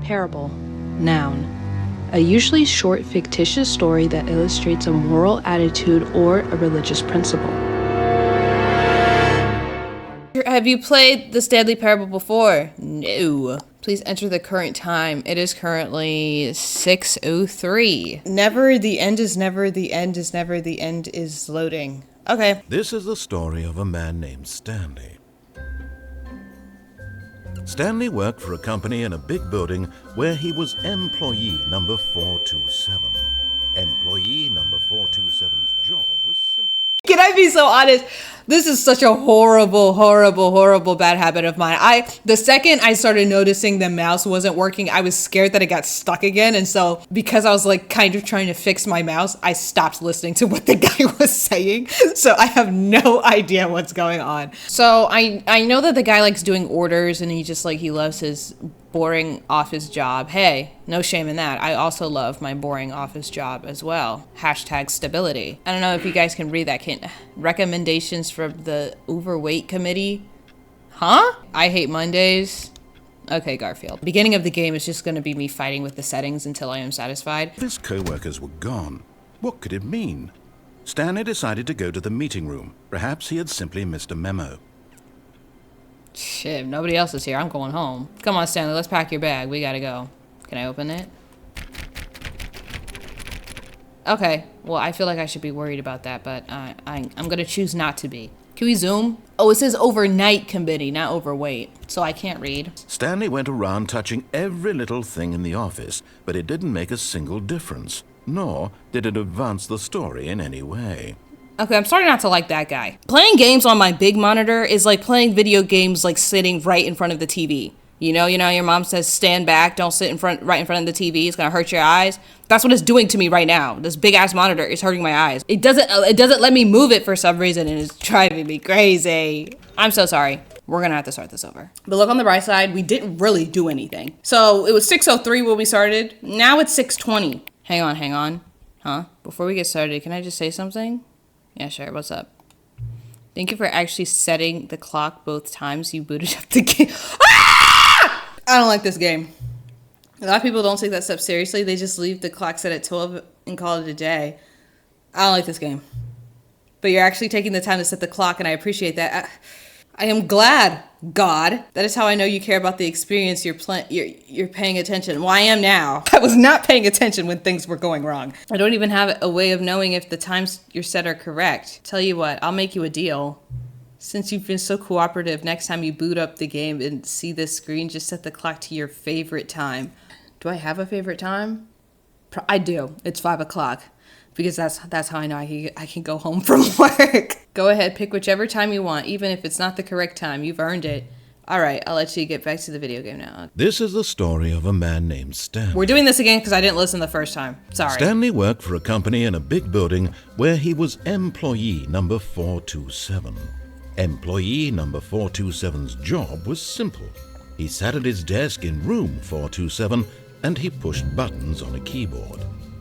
Parable, noun. A usually short fictitious story that illustrates a moral attitude or a religious principle. Have you played the Stanley Parable before? No. Please enter the current time. It is currently 6:03. Never the end is never the end is never the end is loading. Okay. This is the story of a man named Stanley. Stanley worked for a company in a big building where he was employee number 427. Employee number 427's job was simple. Can I be so honest? This is such a horrible bad habit of mine. The second I started noticing the mouse wasn't working, I was scared that it got stuck again. And so because I was like kind of trying to fix my mouse, I stopped listening to what the guy was saying. So I have no idea what's going on. So I know that the guy likes doing orders and he loves his boring office job. Hey, no shame in that. I also love my boring office job as well. Hashtag stability. I don't know if you guys can read that. Recommendations from the overweight committee. Huh? I hate Mondays. Okay, Garfield. Beginning of the game is just going to be me fighting with the settings until I am satisfied. His co-workers were gone. What could it mean? Stanley decided to go to the meeting room. Perhaps he had simply missed a memo. Shit, if nobody else is here, I'm going home. Come on, Stanley, let's pack your bag. We gotta go. Can I open it? Okay, well, I feel like I should be worried about that, but I'm gonna choose not to be. Can we zoom? Oh, it says overnight committee, not overweight, so I can't read. Stanley went around touching every little thing in the office, but it didn't make a single difference, nor did it advance the story in any way. Okay, I'm starting not to like that guy. Playing games on my big monitor is like playing video games like sitting right in front of the TV. You know, your mom says stand back, don't sit right in front of the TV. It's gonna hurt your eyes. That's what it's doing to me right now. This big ass monitor is hurting my eyes. It doesn't let me move it for some reason, and it's driving me crazy. I'm so sorry. We're gonna have to start this over. But look on the bright side, we didn't really do anything. So it was 6:03 when we started. Now it's 6:20. Hang on. Huh? Before we get started, can I just say something? Yeah, sure. What's up? Thank you for actually setting the clock both times you booted up the game. Ah! I don't like this game. A lot of people don't take that step seriously. They just leave the clock set at 12 and call it a day. I don't like this game. But you're actually taking the time to set the clock, and I appreciate that. I am glad, God. That is how I know you care about the experience. You're paying attention. Well, I am now. I was not paying attention when things were going wrong. I don't even have a way of knowing if the times you're set are correct. Tell you what, I'll make you a deal. Since you've been so cooperative, next time you boot up the game and see this screen, just set the clock to your favorite time. Do I have a favorite time? I do. It's 5 o'clock. Because that's how I know I can go home from work. Go ahead, pick whichever time you want, even if it's not the correct time. You've earned it. All right, I'll let you get back to the video game now. This is the story of a man named Stanley. We're doing this again because I didn't listen the first time. Sorry. Stanley worked for a company in a big building where he was employee number 427. Employee number 427's job was simple. He sat at his desk in room 427 and he pushed buttons on a keyboard.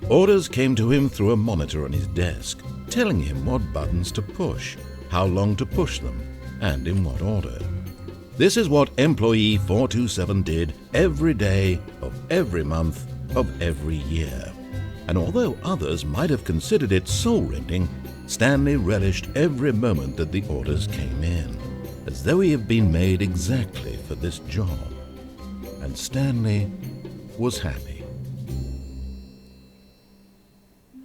Orders came to him through a monitor on his desk, telling him what buttons to push, how long to push them, and in what order. This is what employee 427 did every day of every month of every year. And although others might have considered it soul-rending, Stanley relished every moment that the orders came in, as though he had been made exactly for this job. And Stanley was happy.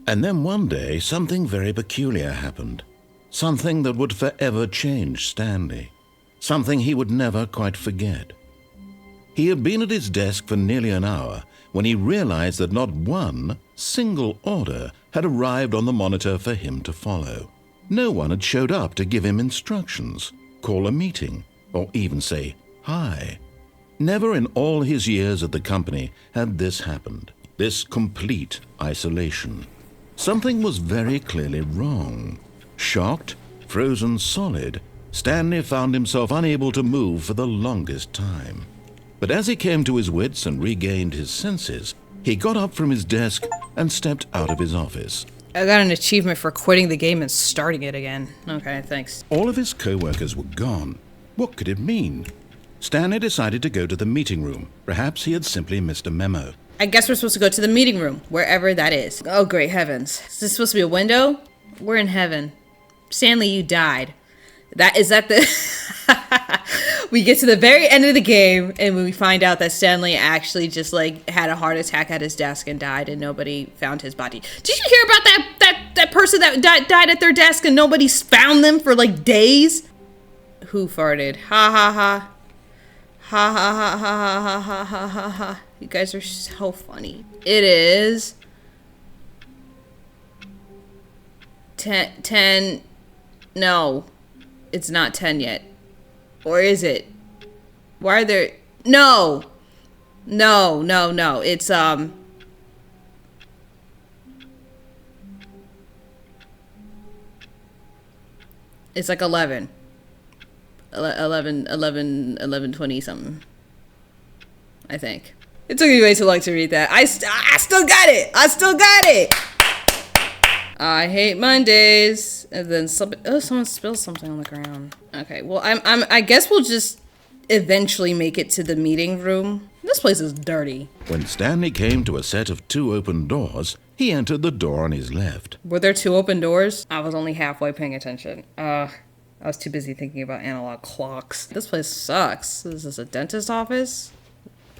And then one day, something very peculiar happened. Something that would forever change Stanley. Something he would never quite forget. He had been at his desk for nearly an hour when he realized that not one single order had arrived on the monitor for him to follow. No one had showed up to give him instructions, call a meeting, or even say hi. Never in all his years at the company had this happened, this complete isolation. Something was very clearly wrong. Shocked, frozen solid, Stanley found himself unable to move for the longest time. But as he came to his wits and regained his senses, he got up from his desk and stepped out of his office. I got an achievement for quitting the game and starting it again. Okay, thanks. All of his co-workers were gone. What could it mean? Stanley decided to go to the meeting room. Perhaps he had simply missed a memo. I guess we're supposed to go to the meeting room, wherever that is. Oh, great heavens. Is this supposed to be a window? We're in heaven. Stanley, you died. Is that the... We get to the very end of the game, and we find out that Stanley actually just, like, had a heart attack at his desk and died, and nobody found his body. Did you hear about that person that died at their desk and nobody's found them for, like, days? Who farted? Ha ha ha. Ha ha ha ha ha ha ha ha ha. You guys are so funny. It is 10. No, it's not 10 yet. Or is it? Why are there? No. It's it's like 11, 20 something. I think. It took me way too long to read that. I still got it. I hate Mondays. And then someone spilled something on the ground. Okay, well, I guess we'll just eventually make it to the meeting room. This place is dirty. When Stanley came to a set of 2 open doors, he entered the door on his left. Were there 2 open doors? I was only halfway paying attention. I was too busy thinking about analog clocks. This place sucks. Is this a dentist's office?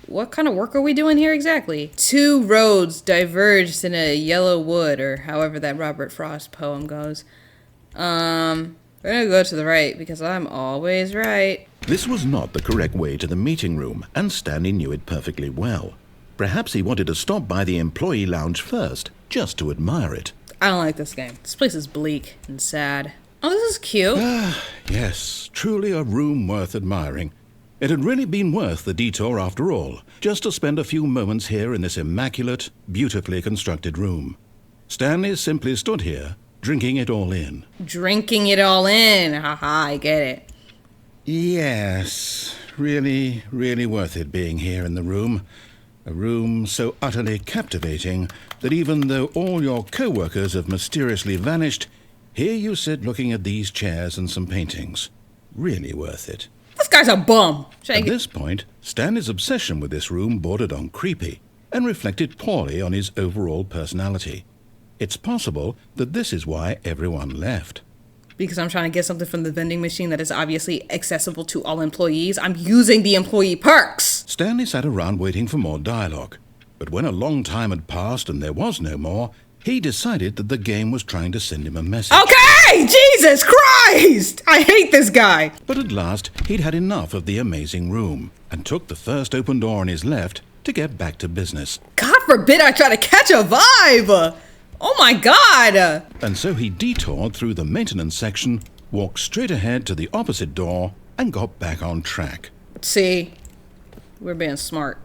What kind of work are we doing here exactly? 2 roads diverged in a yellow wood, or however that Robert Frost poem goes. We're gonna go to the right, because I'm always right. This was not the correct way to the meeting room, and Stanley knew it perfectly well. Perhaps he wanted to stop by the employee lounge first, just to admire it. I don't like this game. This place is bleak and sad. Oh, this is cute. Yes, truly a room worth admiring. It had really been worth the detour after all, just to spend a few moments here in this immaculate, beautifully constructed room. Stanley simply stood here, drinking it all in. Drinking it all in. Haha, I get it. Yes, really, really worth it being here in the room. A room so utterly captivating that even though all your co-workers have mysteriously vanished, here you sit looking at these chairs and some paintings. Really worth it. This guy's a bum. At this point, Stanley's obsession with this room bordered on creepy and reflected poorly on his overall personality. It's possible that this is why everyone left. Because I'm trying to get something from the vending machine that is obviously accessible to all employees. I'm using the employee perks. Stanley sat around waiting for more dialogue. But when a long time had passed and there was no more, he decided that the game was trying to send him a message. Okay! Jesus Christ! I hate this guy! But at last, he'd had enough of the amazing room and took the first open door on his left to get back to business. God forbid I try to catch a vibe! Oh my God! And so he detoured through the maintenance section, walked straight ahead to the opposite door, and got back on track. See, we're being smart.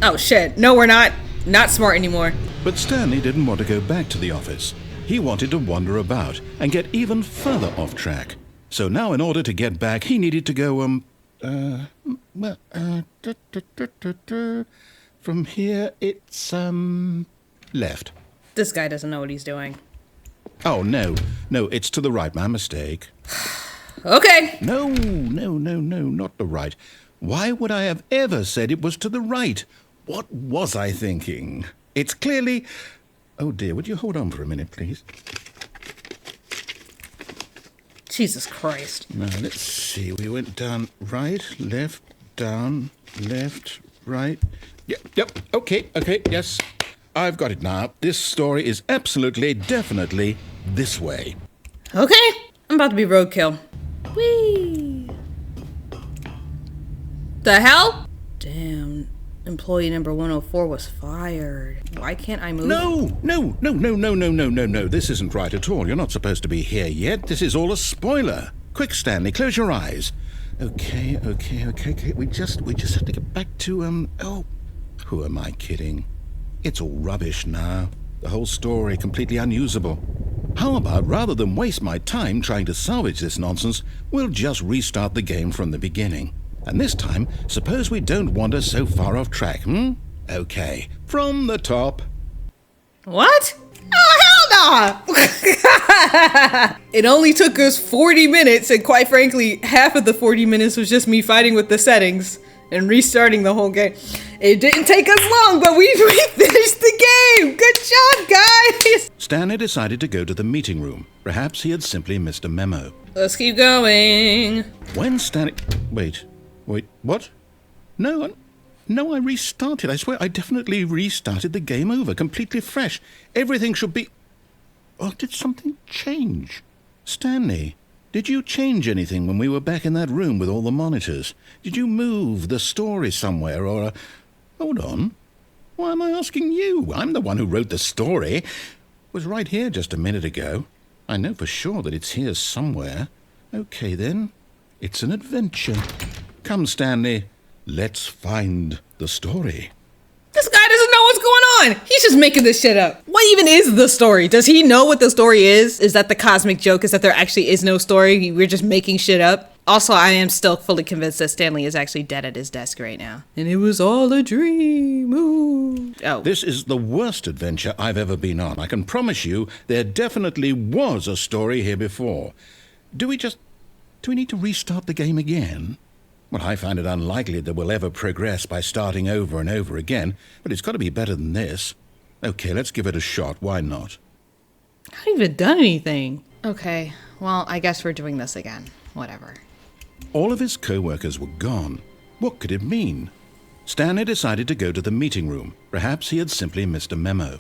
Oh shit, no we're not. Not smart anymore. But Stanley didn't want to go back to the office. He wanted to wander about and get even further off track. So now in order to get back, he needed to go, from here it's, left. This guy doesn't know what he's doing. Oh, no, it's to the right, my mistake. Okay. No, not the right. Why would I have ever said it was to the right? What was I thinking? It's clearly... Oh dear, would you hold on for a minute, please? Jesus Christ. Now, let's see. We went down right, left, down, left, right. Yep, okay, yes. I've got it now. This story is absolutely, definitely this way. Okay, I'm about to be roadkill. Whee! The hell? Damn, employee number 104 was fired. Why can't I move? No. This isn't right at all. You're not supposed to be here yet. This is all a spoiler. Quick, Stanley, close your eyes. Okay. We just have to get back to, oh, who am I kidding? It's all rubbish now. The whole story completely unusable. How about, rather than waste my time trying to salvage this nonsense, we'll just restart the game from the beginning. And this time, suppose we don't wander so far off track, Okay, from the top. What? Oh, hell no! It only took us 40 minutes, and quite frankly, half of the 40 minutes was just me fighting with the settings and restarting the whole game. It didn't take us long, but we finished the game! Good job, guys! Stanley decided to go to the meeting room. Perhaps he had simply missed a memo. Let's keep going. When Stanley... Wait, what? No, I restarted. I swear, I definitely restarted the game over, completely fresh. Everything should be... Oh, did something change? Stanley, did you change anything when we were back in that room with all the monitors? Did you move the story somewhere or... Hold on. Why am I asking you? I'm the one who wrote the story. It was right here just a minute ago. I know for sure that it's here somewhere. Okay, then. It's an adventure. Come, Stanley. Let's find the story. This guy doesn't know what's going on. He's just making this shit up. What even is the story? Does he know what the story is? Is that the cosmic joke? Is that there actually is no story? We're just making shit up? Also, I am still fully convinced that Stanley is actually dead at his desk right now. And it was all a dream. Ooh. Oh. This is the worst adventure I've ever been on. I can promise you there definitely was a story here before. Do we need to restart the game again? Well, I find it unlikely that we'll ever progress by starting over and over again, but it's got to be better than this. Okay, let's give it a shot. Why not? I haven't even done anything. Okay, well, I guess we're doing this again. Whatever. All of his co-workers were gone. What could it mean? Stanley decided to go to the meeting room. Perhaps he had simply missed a memo.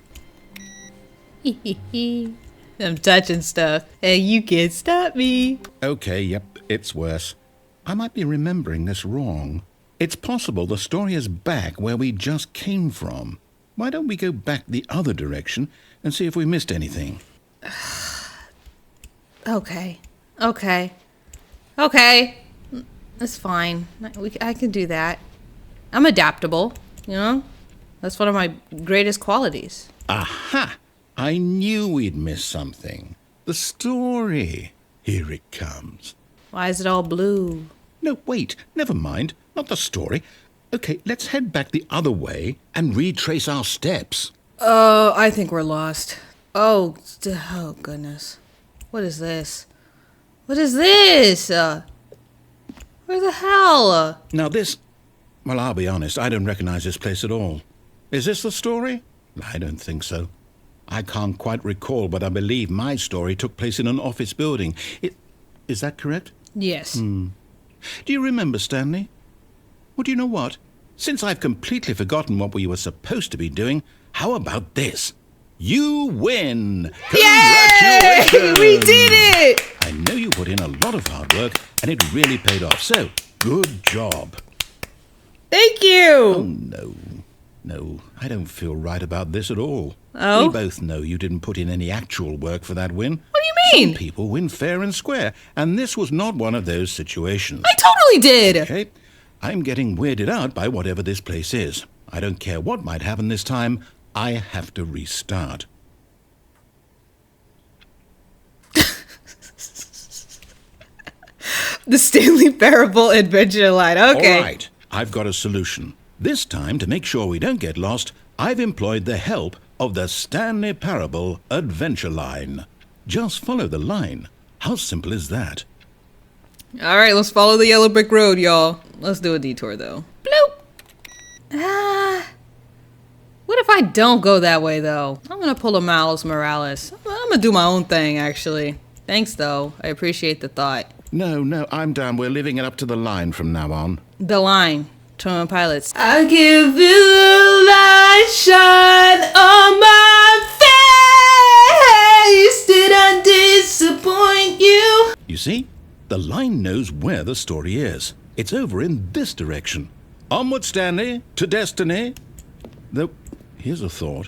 I'm touching stuff, and you can't stop me. Okay, yep, it's worse. I might be remembering this wrong. It's possible the story is back where we just came from. Why don't we go back the other direction and see if we missed anything? Okay. That's fine. I can do that. I'm adaptable, you know? That's one of my greatest qualities. Aha! I knew we'd miss something. The story. Here it comes. Why is it all blue? No, wait. Never mind. Not the story. Okay, let's head back the other way and retrace our steps. Oh, I think we're lost. Oh goodness. What is this? What is this? Where the hell? Now well, I'll be honest, I don't recognize this place at all. Is this the story? I don't think so. I can't quite recall, but I believe my story took place in an office building. Is that correct? Yes. Do you remember, Stanley? Well, do you know what? Since I've completely forgotten what we were supposed to be doing, how about this? You win! Congratulations! Yay! We did it! I know you put in a lot of hard work, and it really paid off. So, good job. Thank you! Oh, no, I don't feel right about this at all. Oh? We both know you didn't put in any actual work for that win. What do you mean? Some people win fair and square, and this was not one of those situations. I totally did! Okay, I'm getting weirded out by whatever this place is. I don't care what might happen this time. I have to restart. The Stanley Parable adventure line. Okay. All right, I've got a solution. This time, to make sure we don't get lost, I've employed the help of the Stanley Parable adventure line. Just follow the line. How simple is that? All right, let's follow the yellow brick road, y'all. Let's do a detour, though. Bloop! What if I don't go that way, though? I'm gonna pull a Miles Morales. I'm gonna do my own thing, actually. Thanks, though. I appreciate the thought. No, I'm down. We're leaving it up to the line from now on. The line. 21 Pilots. I give you the light shine on my face. Did I disappoint you? You see? The line knows where the story is. It's over in this direction. Onward, Stanley, to destiny. Though, here's a thought.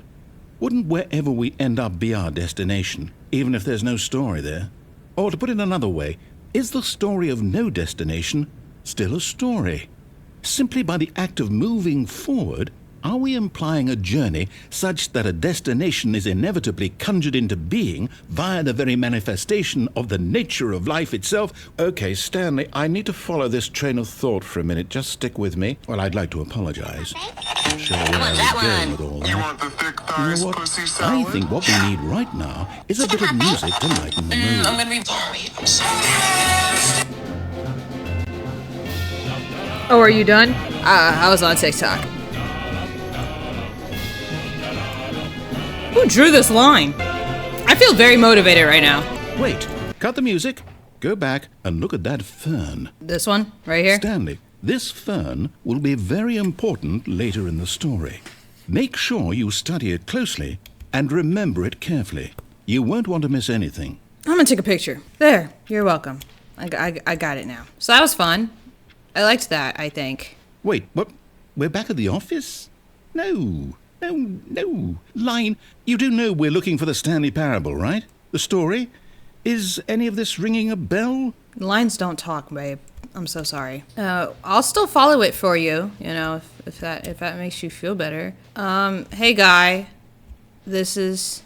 Wouldn't wherever we end up be our destination, even if there's no story there? Or to put it another way, is the story of no destination still a story? Simply by the act of moving forward, Are we implying a journey such that a destination is inevitably conjured into being via the very manifestation of the nature of life itself? Okay, Stanley, I need to follow this train of thought for a minute. Just stick with me. Well, I'd like to apologize. Sure, where I was going with all that. You want the thick You know thighs, what? pussy I salad? think what we need right now is a bit of music to lighten the mood. I'm gonna be sorry. I'm sorry. Oh, are you done? I was on TikTok. Who drew this line? I feel very motivated right now. Wait, cut the music. Go back and look at that fern. This one, right here? Stanley, this fern will be very important later in the story. Make sure you study it closely and remember it carefully. You won't want to miss anything. I'm gonna take a picture. There, you're welcome. I got it now. So that was fun. I liked that, I think. Wait, what? We're back at the office? No. Line, you do know we're looking for the Stanley Parable, right? The story? Is any of this ringing a bell? Lines don't talk, babe. I'm so sorry. I'll still follow it for you, you know, if that makes you feel better. Hey guy. This is...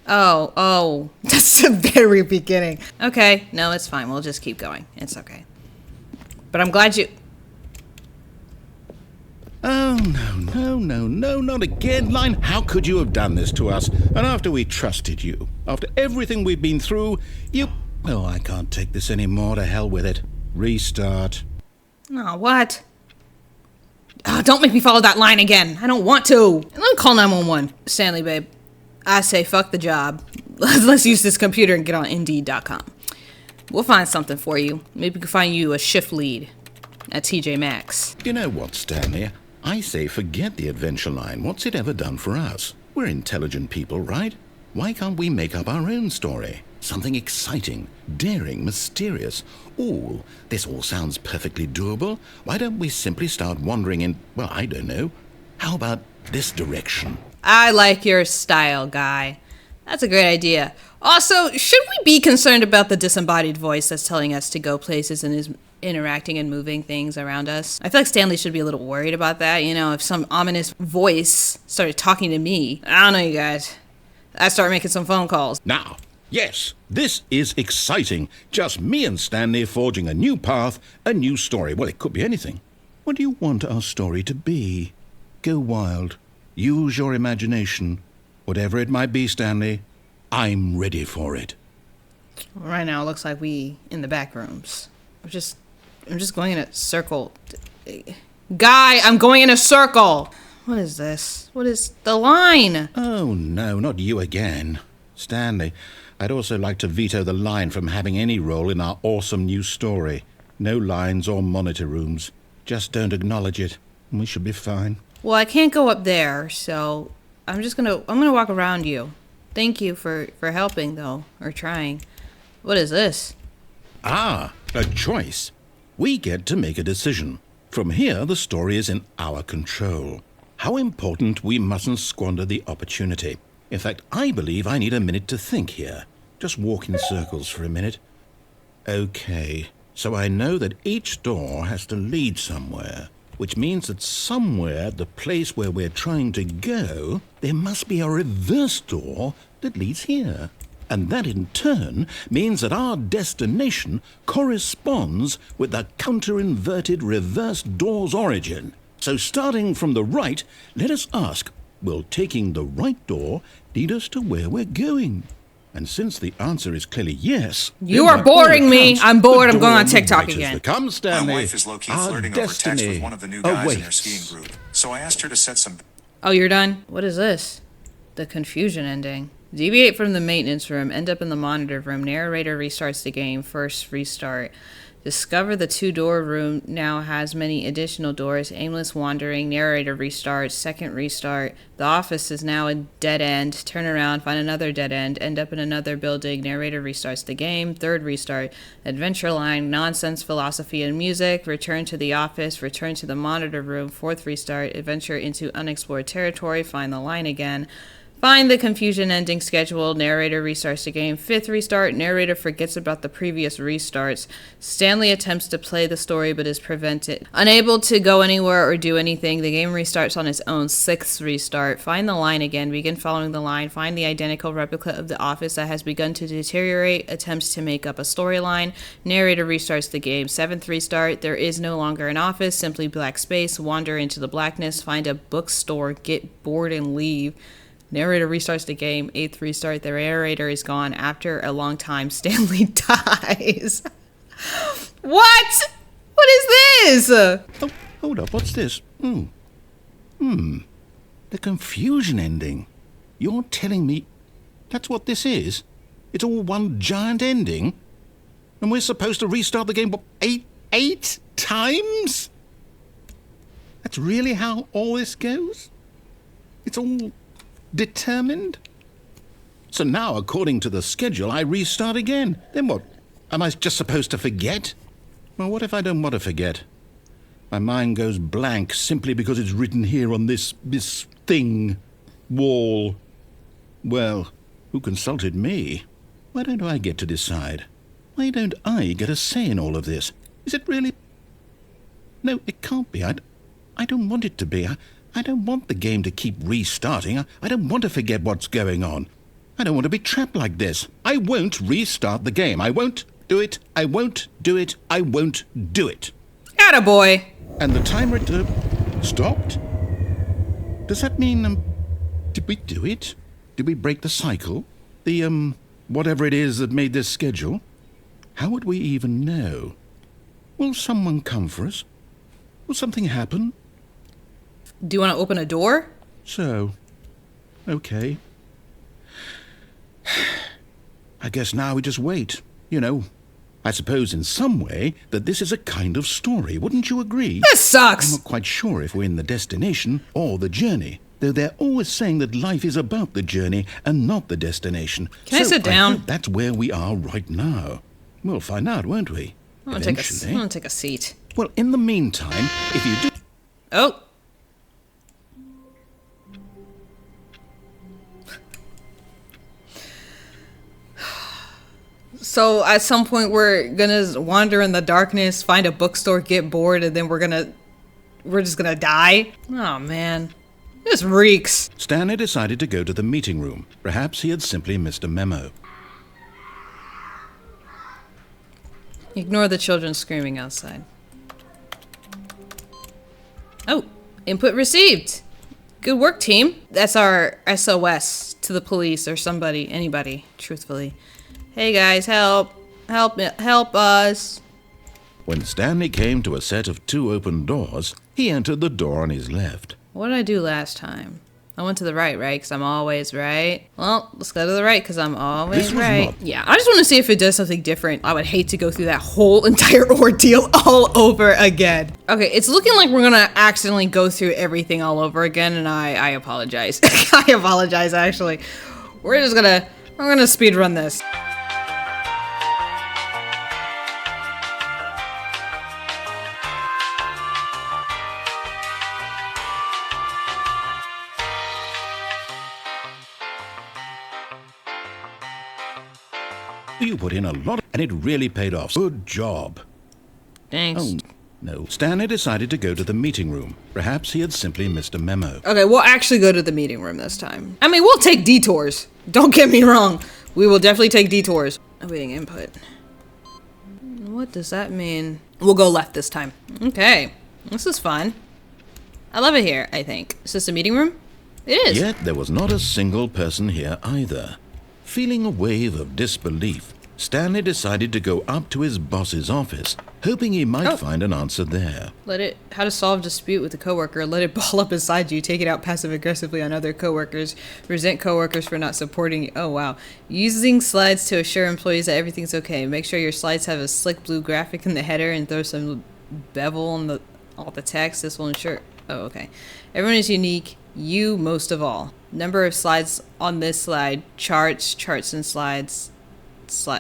Oh, that's the very beginning. Okay, no, it's fine. We'll just keep going. It's okay. But I'm glad you... Oh, no, not again, Line. How could you have done this to us? And after we trusted you, after everything we've been through, you... Oh, I can't take this anymore. To hell with it. Restart. Oh, what? Oh, don't make me follow that line again. I don't want to. Let me call 911. Stanley, babe. I say fuck the job. Let's use this computer and get on Indeed.com. We'll find something for you. Maybe we can find you a shift lead at TJ Maxx. You know what, Stanley? I say forget the adventure line. What's it ever done for us? We're intelligent people, right? Why can't we make up our own story? Something exciting, daring, mysterious. Ooh, this all sounds perfectly doable. Why don't we simply start wandering in, well, I don't know. How about this direction? I like your style, guy. That's a great idea. Also, should we be concerned about the disembodied voice that's telling us to go places and is interacting and moving things around us? I feel like Stanley should be a little worried about that. You know, if some ominous voice started talking to me. I don't know, you guys. I start making some phone calls. Now, yes, this is exciting. Just me and Stanley forging a new path, a new story. Well, it could be anything. What do you want our story to be? Go wild. Use your imagination. Whatever it might be, Stanley, I'm ready for it. Right now, it looks like we in the back rooms. I'm just going in a circle. Guy, I'm going in a circle. What is this? What is the line? Oh, no, not you again. Stanley, I'd also like to veto the line from having any role in our awesome new story. No lines or monitor rooms. Just don't acknowledge it, and we should be fine. Well, I can't go up there, so I'm gonna walk around you. Thank you for helping, though, or trying. What is this? Ah, a choice. We get to make a decision. From here, the story is in our control. How important we mustn't squander the opportunity. In fact, I believe I need a minute to think here. Just walk in circles for a minute. Okay, so I know that each door has to lead somewhere, which means that somewhere at the place where we're trying to go, there must be a reverse door that leads here. And that in turn means that our destination corresponds with the counter-inverted reverse door's origin. So starting from the right, let us ask, will taking the right door lead us to where we're going? And since the answer is clearly yes... You then are by all boring me. accounts, I'm bored. the I'm going door on the TikTok right has again. become, Stanley, My wife is low-key our flirting over destiny. text with one of the new Oh, guys wait. in her skiing group. So I asked her to set some... Oh, you're done? What is this? The confusion ending. Deviate from the maintenance room. End up in the monitor room. Narrator restarts the game. First restart. Discover the two-door room now has many additional doors. Aimless wandering. Narrator restarts. Second restart. The office is now a dead end. Turn around. Find another dead end. End up in another building. Narrator restarts the game. Third restart. Adventure line. Nonsense, philosophy, and music. Return to the office. Return to the monitor room. Fourth restart. Adventure into unexplored territory. Find the line again. Find the confusion ending schedule. Narrator restarts the game. 5th restart. Narrator forgets about the previous restarts. Stanley attempts to play the story but is prevented. Unable to go anywhere or do anything, the game restarts on its own. 6th restart. Find the line again. Begin following the line. Find the identical replica of the office that has begun to deteriorate. Attempts to make up a storyline. Narrator restarts the game. 7th restart. There is no longer an office. Simply black space. Wander into the blackness. Find a bookstore. Get bored and leave. Narrator restarts the game. 8th restart. The narrator is gone. After a long time, Stanley dies. What? What is this? Oh, hold up. What's this? The confusion ending. You're telling me that's what this is? It's all one giant ending? And we're supposed to restart the game, what, eight times? That's really how all this goes? It's all determined? So now, according to the schedule, I restart again. Then what? Am I just supposed to forget? Well, what if I don't want to forget? My mind goes blank simply because it's written here on this thing, wall. Well, who consulted me? Why don't I get to decide? Why don't I get a say in all of this? Is it really? No, it can't be. I don't want it to be. I don't want the game to keep restarting. I don't want to forget what's going on. I don't want to be trapped like this. I won't restart the game. I won't do it. I won't do it. I won't do it. Attaboy. And the timer stopped? Does that mean, did we do it? Did we break the cycle? The, whatever it is that made this schedule? How would we even know? Will someone come for us? Will something happen? Do you want to open a door? So, okay. I guess now we just wait. You know, I suppose in some way that this is a kind of story. Wouldn't you agree? This sucks. I'm not quite sure if we're in the destination or the journey, though they're always saying that life is about the journey and not the destination. Can I sit down? I hope that's where we are right now. We'll find out, won't we? I'm gonna take a seat. Well, in the meantime, if you do... Oh. So at some point we're gonna wander in the darkness, find a bookstore, get bored, and then we're just gonna die? Oh man. This reeks. Stanley decided to go to the meeting room. Perhaps he had simply missed a memo. Ignore the children screaming outside. Oh, input received. Good work, team. That's our SOS to the police or somebody, anybody, truthfully. Hey guys, help us. When Stanley came to a set of 2 open doors, he entered the door on his left. What did I do last time? I went to the right, because I'm always right. Well, let's go to the right, because I'm always This was right. not- Yeah, I just want to see if it does something different. I would hate to go through that whole entire ordeal all over again. Okay, it's looking like we're gonna accidentally go through everything all over again, and I apologize. I apologize, actually. We're gonna speed run this. You put in a lot, and it really paid off. Good job. Thanks. Oh, no. Stanley decided to go to the meeting room. Perhaps he had simply missed a memo. Okay, we'll actually go to the meeting room this time. I mean, we'll take detours. Don't get me wrong. We will definitely take detours. Awaiting input. What does that mean? We'll go left this time. Okay. This is fun. I love it here, I think. Is this a meeting room? It is. Yet there was not a single person here either. Feeling a wave of disbelief, Stanley decided to go up to his boss's office, hoping he might find an answer there. How to solve dispute with a coworker. Let it ball up inside you. Take it out passive aggressively on other coworkers. Resent coworkers for not supporting you. Oh, wow. Using slides to assure employees that everything's okay. Make sure your slides have a slick blue graphic in the header and throw some bevel on all the text. This will ensure... Oh, okay. Everyone is unique. You most of all. Number of slides on this slide. Charts and slides.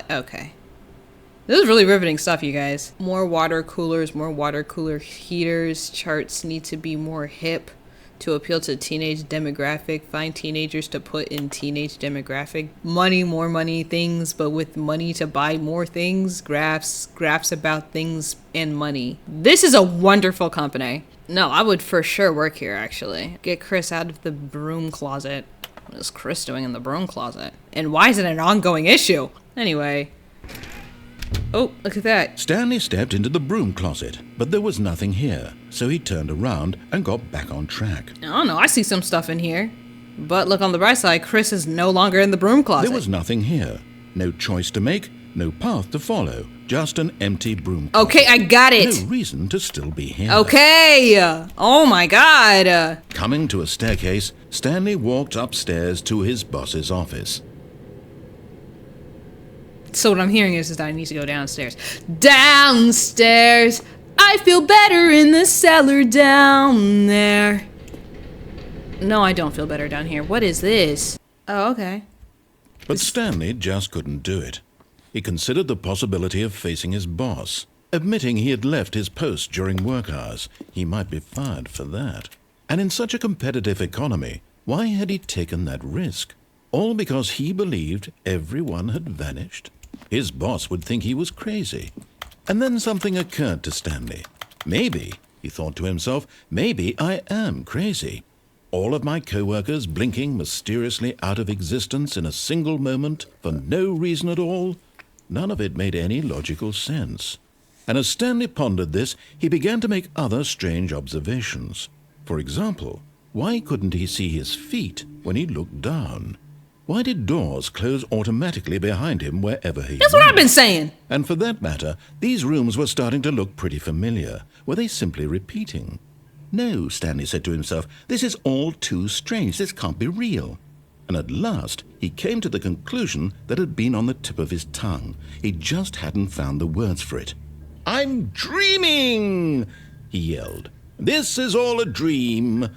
Okay. This is really riveting stuff, you guys. More water cooler heaters. Charts need to be more hip. To appeal to teenage demographic, find teenagers to put in teenage demographic. Money, more money, things, but with money to buy more things. Graphs about things and money. This is a wonderful company. No, I would for sure work here, actually. Get Chris out of the broom closet. What is Chris doing in the broom closet? And why is it an ongoing issue? Anyway. Oh, look at that. Stanley stepped into the broom closet, but there was nothing here, so he turned around and got back on track. I don't know, I see some stuff in here. But look on the bright side, Chris is no longer in the broom closet. There was nothing here. No choice to make, no path to follow, just an empty broom closet. Okay, I got it. No reason to still be here. Okay. Oh my god. Coming to a staircase, Stanley walked upstairs to his boss's office. So what I'm hearing is that I need to go downstairs. Downstairs. I feel better in the cellar down there. No, I don't feel better down here. What is this? Oh, okay. But Stanley just couldn't do it. He considered the possibility of facing his boss. Admitting he had left his post during work hours, he might be fired for that. And in such a competitive economy, why had he taken that risk? All because he believed everyone had vanished? His boss would think he was crazy. And then something occurred to Stanley. Maybe, he thought to himself, maybe I am crazy. All of my co-workers blinking mysteriously out of existence in a single moment for no reason at all? None of it made any logical sense. And as Stanley pondered this, he began to make other strange observations. For example, why couldn't he see his feet when he looked down? Why did doors close automatically behind him wherever he That's went? what I've been saying. And for that matter, these rooms were starting to look pretty familiar. Were they simply repeating? No, Stanley said to himself, this is all too strange. This can't be real. And at last, he came to the conclusion that had been on the tip of his tongue. He just hadn't found the words for it. I'm dreaming, he yelled. This is all a dream.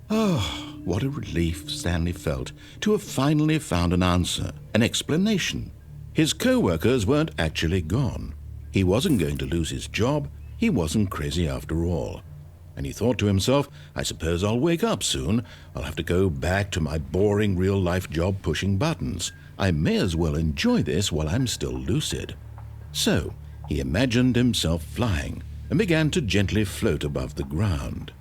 Oh, what a relief Stanley felt to have finally found an answer, an explanation. His co-workers weren't actually gone. He wasn't going to lose his job. He wasn't crazy after all. And he thought to himself, I suppose I'll wake up soon. I'll have to go back to my boring real-life job pushing buttons. I may as well enjoy this while I'm still lucid. So he imagined himself flying and began to gently float above the ground.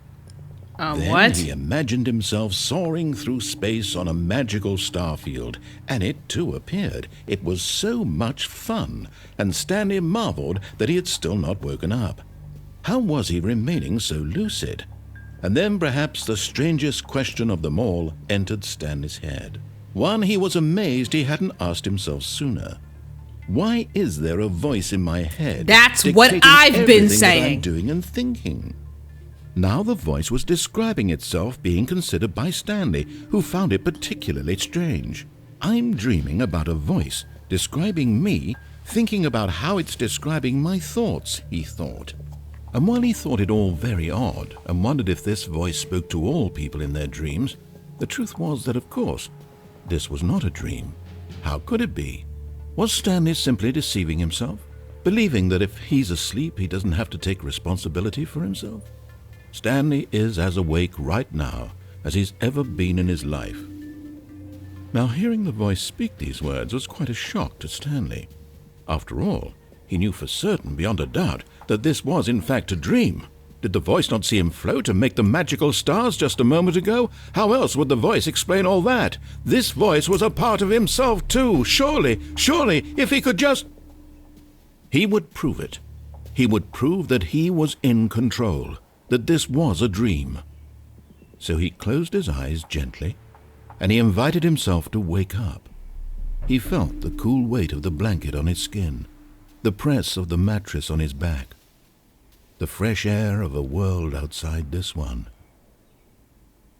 Then What? he imagined himself soaring through space on a magical starfield, and it too appeared. It was so much fun, and Stanley marveled that he had still not woken up. How was he remaining so lucid? And then perhaps the strangest question of them all entered Stanley's head. One he was amazed he hadn't asked himself sooner. Why is there a voice in my head? That's what dictating I've been everything that saying. I'm doing and thinking? Now the voice was describing itself being considered by Stanley, who found it particularly strange. I'm dreaming about a voice describing me, thinking about how it's describing my thoughts, he thought. And while he thought it all very odd and wondered if this voice spoke to all people in their dreams, the truth was that, of course, this was not a dream. How could it be? Was Stanley simply deceiving himself, believing that if he's asleep he doesn't have to take responsibility for himself? Stanley is as awake right now as he's ever been in his life. Now, hearing the voice speak these words was quite a shock to Stanley. After all, he knew for certain, beyond a doubt, that this was in fact a dream. Did the voice not see him float and make the magical stars just a moment ago? How else would the voice explain all that? This voice was a part of himself too. Surely, if he could just... He would prove it. He would prove that he was in control, that this was a dream. So he closed his eyes gently, and he invited himself to wake up. He felt the cool weight of the blanket on his skin, the press of the mattress on his back, the fresh air of a world outside this one.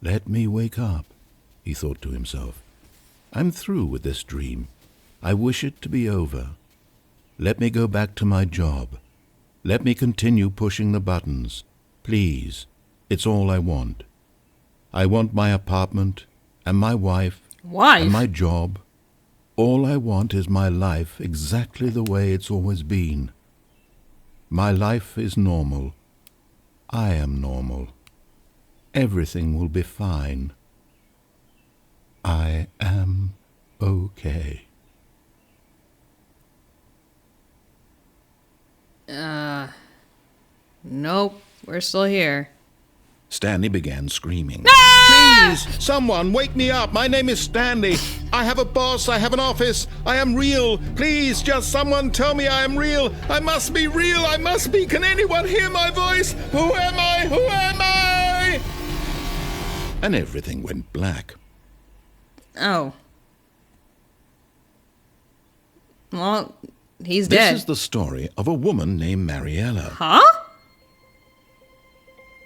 Let me wake up, he thought to himself. I'm through with this dream. I wish it to be over. Let me go back to my job. Let me continue pushing the buttons. Please, it's all I want. I want my apartment and my wife and my job. All I want is my life exactly the way it's always been. My life is normal. I am normal. Everything will be fine. I am okay. Nope, we're still here. Stanley began screaming. Please, someone, wake me up. My name is Stanley. I have a boss. I have an office. I am real. Please, just someone tell me I am real. I must be real. I must be. Can anyone hear my voice? Who am I? Who am I? And everything went black. Oh. Well, he's dead. This is the story of a woman named Mariella. Huh?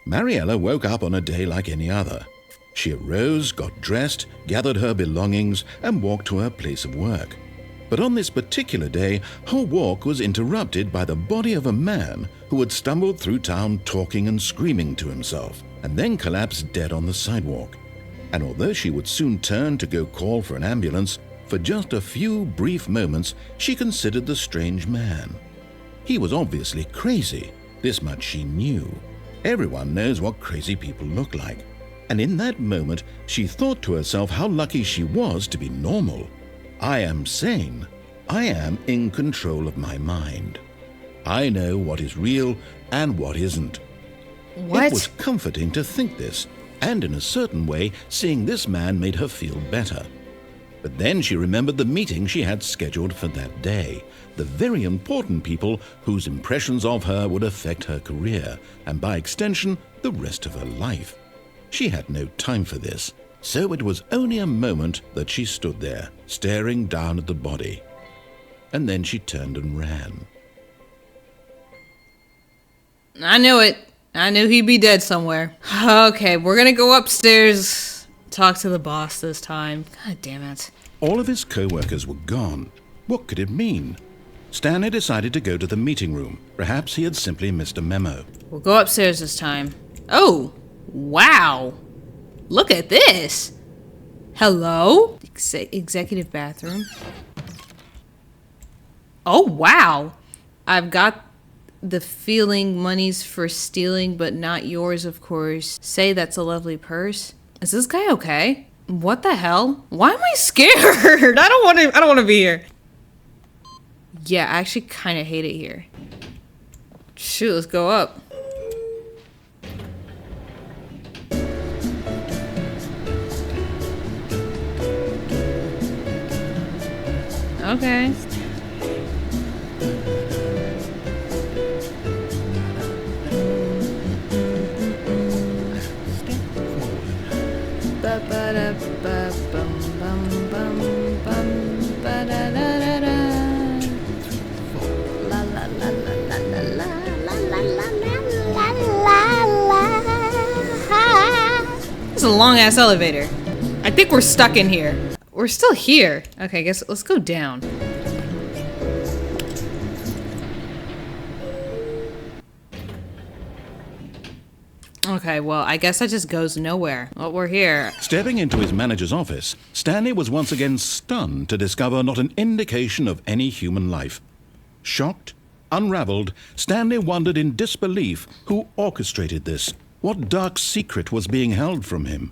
Mariella woke up on a day like any other. She arose, got dressed, gathered her belongings, and walked to her place of work. But on this particular day, her walk was interrupted by the body of a man who had stumbled through town talking and screaming to himself, and then collapsed dead on the sidewalk. And although she would soon turn to go call for an ambulance, for just a few brief moments she considered the strange man. He was obviously crazy, this much she knew. Everyone knows what crazy people look like. And in that moment, she thought to herself how lucky she was to be normal. I am sane. I am in control of my mind. I know what is real and what isn't. What? It was comforting to think this, and in a certain way, seeing this man made her feel better. But then she remembered the meeting she had scheduled for that day, the very important people whose impressions of her would affect her career, and by extension, the rest of her life. She had no time for this, so it was only a moment that she stood there, staring down at the body. And then she turned and ran. I knew it. I knew he'd be dead somewhere. Okay, we're gonna go upstairs, talk to the boss this time. God damn it. All of his co-workers were gone. What could it mean? Stanley decided to go to the meeting room. Perhaps he had simply missed a memo. We'll go upstairs this time. Oh, wow. Look at this. Hello? Executive bathroom. Oh, wow. I've got the feeling money's for stealing, but not yours, of course. Say that's a lovely purse. Is this guy okay? What the hell? Why am I scared? I don't want to be here. Yeah, I actually kind of hate it here. Shoot, let's go up. Okay. This is a long-ass elevator. I think we're stuck in here. We're still here. Okay, I guess let's go down. Okay, well, I guess that just goes nowhere. Well, we're here. Stepping into his manager's office, Stanley was once again stunned to discover not an indication of any human life. Shocked, unraveled, Stanley wondered in disbelief who orchestrated this. What dark secret was being held from him?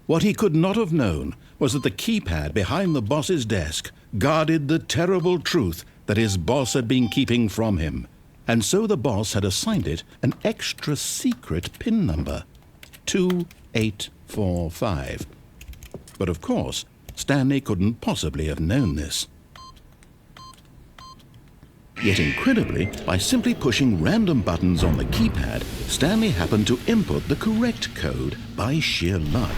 What he could not have known was that the keypad behind the boss's desk guarded the terrible truth that his boss had been keeping from him. And so the boss had assigned it an extra secret PIN number, 2845. But of course, Stanley couldn't possibly have known this. Yet incredibly, by simply pushing random buttons on the keypad, Stanley happened to input the correct code by sheer luck.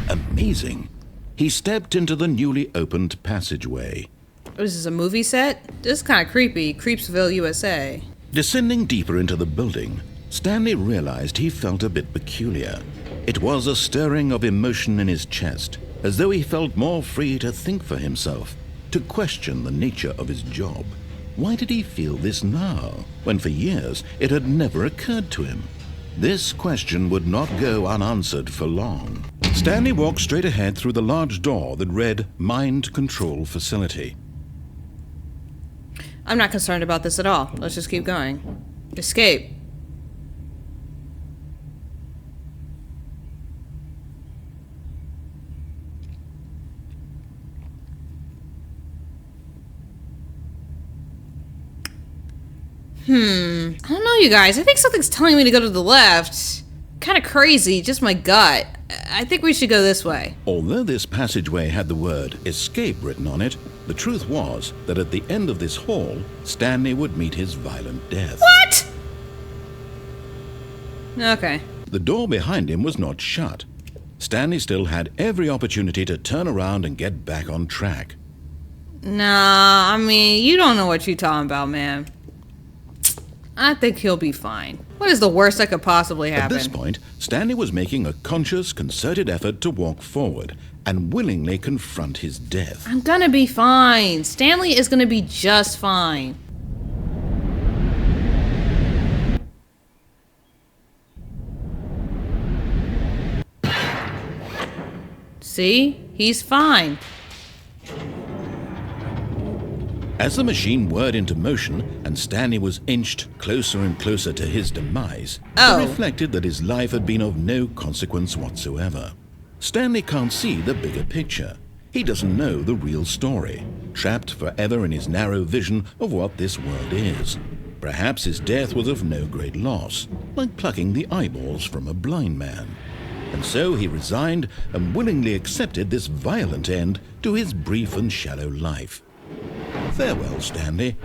Amazing. He stepped into the newly opened passageway. What is this, a movie set? This is kind of creepy. Creepsville, USA. Descending deeper into the building, Stanley realized he felt a bit peculiar. It was a stirring of emotion in his chest, as though he felt more free to think for himself, to question the nature of his job. Why did he feel this now, when for years it had never occurred to him? This question would not go unanswered for long. Stanley walked straight ahead through the large door that read Mind Control Facility. I'm not concerned about this at all. Let's just keep going. Escape. I don't know, you guys. I think something's telling me to go to the left. Kind of crazy, just my gut. I think we should go this way. Although this passageway had the word escape written on it, the truth was that at the end of this hall, Stanley would meet his violent death. What? Okay. The door behind him was not shut. Stanley still had every opportunity to turn around and get back on track. Nah, I mean, you don't know what you're talking about, man. I think he'll be fine. What is the worst that could possibly happen? At this point, Stanley was making a conscious, concerted effort to walk forward and willingly confront his death. I'm gonna be fine. Stanley is gonna be just fine. See? He's fine. As the machine whirred into motion and Stanley was inched closer and closer to his demise, Oh. he reflected that his life had been of no consequence whatsoever. Stanley can't see the bigger picture. He doesn't know the real story, trapped forever in his narrow vision of what this world is. Perhaps his death was of no great loss, like plucking the eyeballs from a blind man. And so he resigned and willingly accepted this violent end to his brief and shallow life. Farewell, Stanley.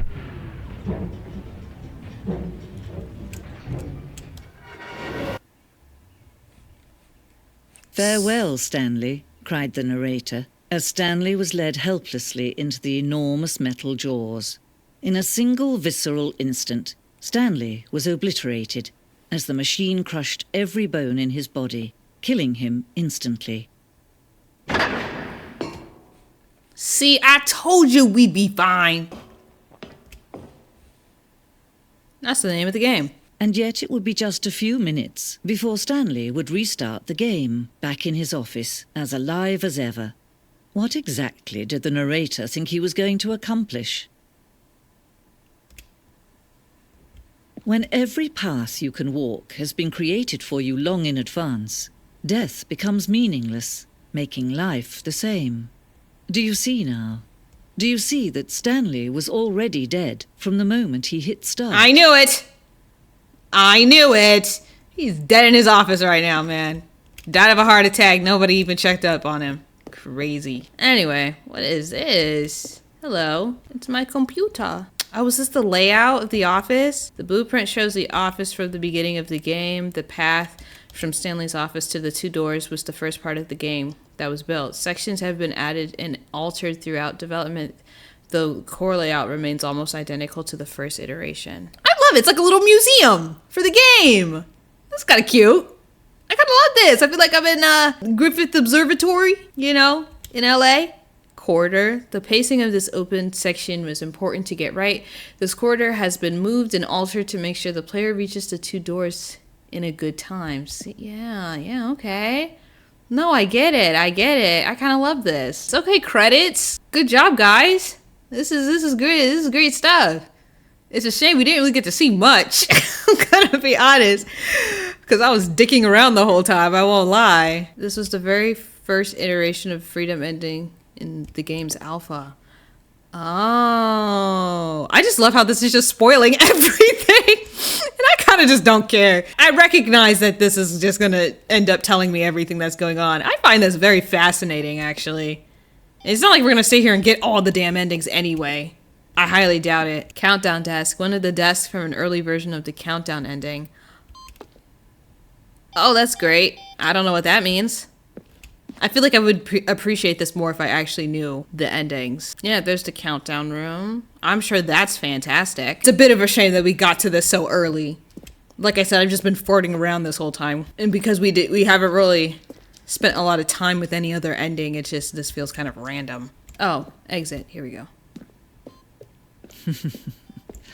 "Farewell, Stanley," cried the narrator, as Stanley was led helplessly into the enormous metal jaws. In a single visceral instant, Stanley was obliterated as the machine crushed every bone in his body, killing him instantly. See, I told you we'd be fine. That's the name of the game. And yet it would be just a few minutes before Stanley would restart the game, back in his office, as alive as ever. What exactly did the narrator think he was going to accomplish? When every path you can walk has been created for you long in advance, death becomes meaningless, making life the same. Do you see now? Do you see that Stanley was already dead from the moment he hit start? I knew it! I knew it! He's dead in his office right now, man. Died of a heart attack. Nobody even checked up on him. Crazy. Anyway, what is this? Hello, it's my computer. Oh, is this the layout of the office? The blueprint shows the office from the beginning of the game. The path from Stanley's office to the two doors was the first part of the game that was built. Sections have been added and altered throughout development, though the core layout remains almost identical to the first iteration. I love it. It's like a little museum for the game. That's kind of cute. I kind of love this. I feel like I'm in Griffith Observatory, you know, in LA. Corridor. The pacing of this open section was important to get right. This corridor has been moved and altered to make sure the player reaches the two doors in a good time. See, yeah, okay. No, I get it. I kind of love this. It's okay, credits. Good job, guys. This is great. This is great stuff. It's a shame we didn't really get to see much. I'm gonna be honest, because I was dicking around the whole time. I won't lie. This was the very first iteration of Freedom ending in the game's alpha. Oh, I just love how this is just spoiling everything. And I kind of just don't care. I recognize that this is just going to end up telling me everything that's going on. I find this very fascinating, actually. It's not like we're going to sit here and get all the damn endings anyway. I highly doubt it. Countdown desk. One of the desks from an early version of the countdown ending. Oh, that's great. I don't know what that means. I feel like I would appreciate this more if I actually knew the endings. Yeah, there's the countdown room. I'm sure that's fantastic. It's a bit of a shame that we got to this so early. Like I said, I've just been farting around this whole time. And because we haven't really spent a lot of time with any other ending, it's just, this feels kind of random. Oh, exit. Here we go.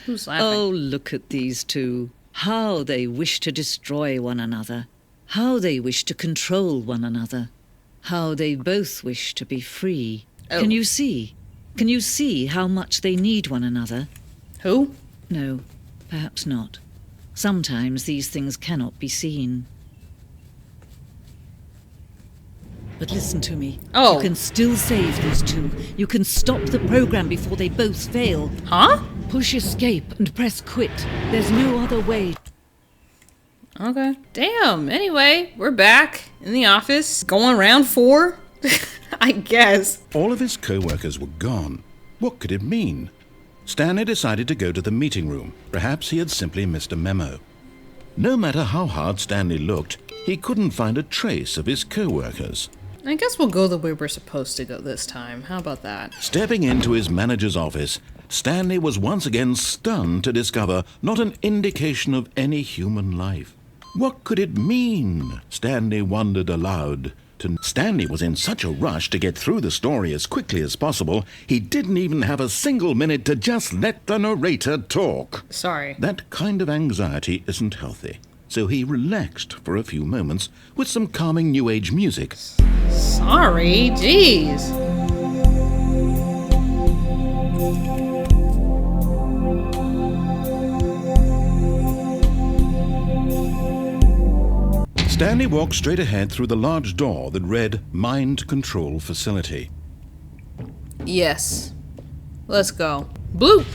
Who's laughing? Oh, look at these two. How they wish to destroy one another. How they wish to control one another. How they both wish to be free. Oh. Can you see? Can you see how much they need one another? Who? No, perhaps not. Sometimes these things cannot be seen. But listen to me. Oh. You can still save these two. You can stop the program before they both fail. Huh? Push escape and press quit. There's no other way. Okay. Damn. Anyway, we're back in the office. Going round 4? I guess. All of his co-workers were gone. What could it mean? Stanley decided to go to the meeting room. Perhaps he had simply missed a memo. No matter how hard Stanley looked, he couldn't find a trace of his co-workers. I guess we'll go the way we're supposed to go this time. How about that? Stepping into his manager's office, Stanley was once again stunned to discover not an indication of any human life. What could it mean? Stanley wondered aloud. Stanley was in such a rush to get through the story as quickly as possible, he didn't even have a single minute to just let the narrator talk. Sorry. That kind of anxiety isn't healthy, so he relaxed for a few moments with some calming New Age music. Sorry, jeez. Stanley walked straight ahead through the large door that read Mind Control Facility. Yes. Let's go. Bloop!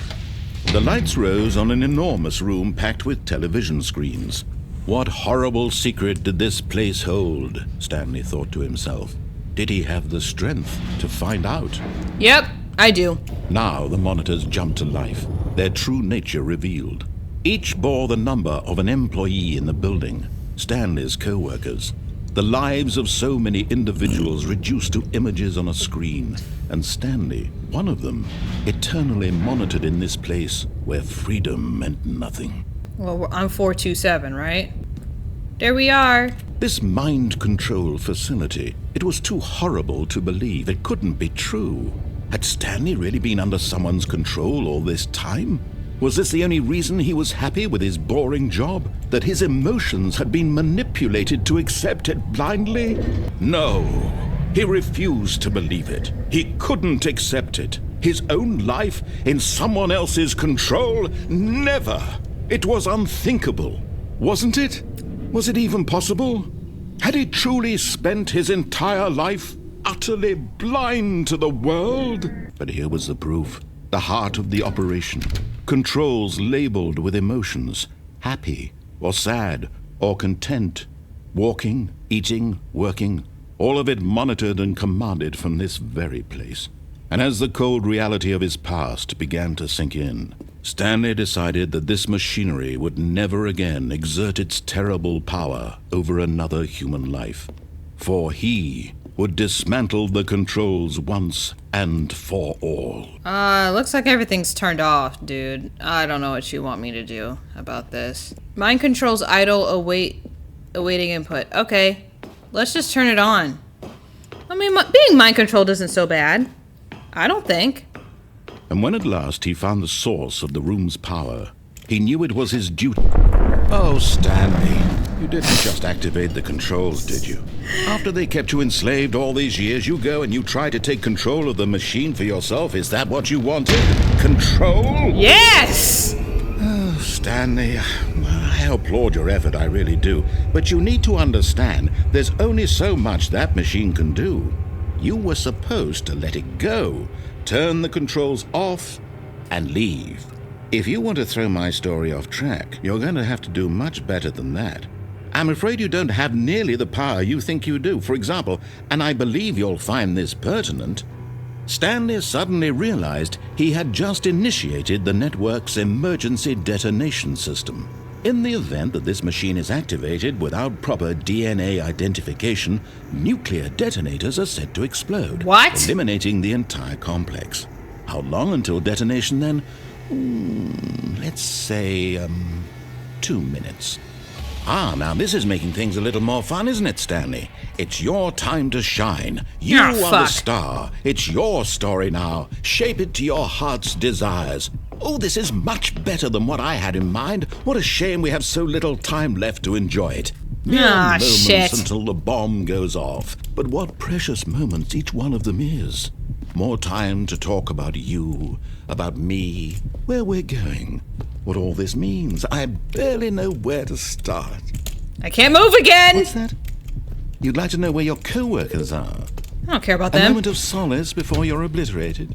The lights rose on an enormous room packed with television screens. What horrible secret did this place hold? Stanley thought to himself. Did he have the strength to find out? Yep, I do. Now the monitors jumped to life, their true nature revealed. Each bore the number of an employee in the building. Stanley's co-workers, the lives of so many individuals reduced to images on a screen, and Stanley, one of them, eternally monitored in this place where freedom meant nothing. Well, I'm 427, right? There we are. This mind control facility, it was too horrible to believe. It couldn't be true. Had Stanley really been under someone's control all this time? Was this the only reason he was happy with his boring job? That his emotions had been manipulated to accept it blindly? No, he refused to believe it. He couldn't accept it. His own life in someone else's control? Never! It was unthinkable, wasn't it? Was it even possible? Had he truly spent his entire life utterly blind to the world? But here was the proof. The heart of the operation. Controls labeled with emotions. Happy, or sad, or content. Walking, eating, working. All of it monitored and commanded from this very place. And as the cold reality of his past began to sink in, Stanley decided that this machinery would never again exert its terrible power over another human life. For he would dismantle the controls once and for all. Looks like everything's turned off, dude. I don't know what you want me to do about this. Mind controls idle, awaiting input. Okay, let's just turn it on. I mean, being mind controlled isn't so bad. I don't think. And when at last he found the source of the room's power, he knew it was his duty. Oh, Stanley, you didn't just activate the controls, did you? After they kept you enslaved all these years, you go and you try to take control of the machine for yourself. Is that what you wanted? Control? Yes! Oh, Stanley, I applaud your effort, I really do. But you need to understand, there's only so much that machine can do. You were supposed to let it go, turn the controls off, and leave. If you want to throw my story off track, you're going to have to do much better than that. I'm afraid you don't have nearly the power you think you do. For example, and I believe you'll find this pertinent, Stanley suddenly realized he had just initiated the network's emergency detonation system. In the event that this machine is activated without proper DNA identification, nuclear detonators are said to explode, What? eliminating the entire complex. How long until detonation then? Let's say, 2 minutes. Now this is making things a little more fun, isn't it, Stanley? It's your time to shine. You are the star. It's your story now. Shape it to your heart's desires. Oh, this is much better than what I had in mind. What a shame we have so little time left to enjoy it. Mere moments shit. until the bomb goes off. But what precious moments each one of them is. More time to talk about you, about me, where we're going, what all this means. I barely know where to start. I can't move again! What's that? You'd like to know where your co-workers are. I don't care about A them. moment of solace before you're obliterated.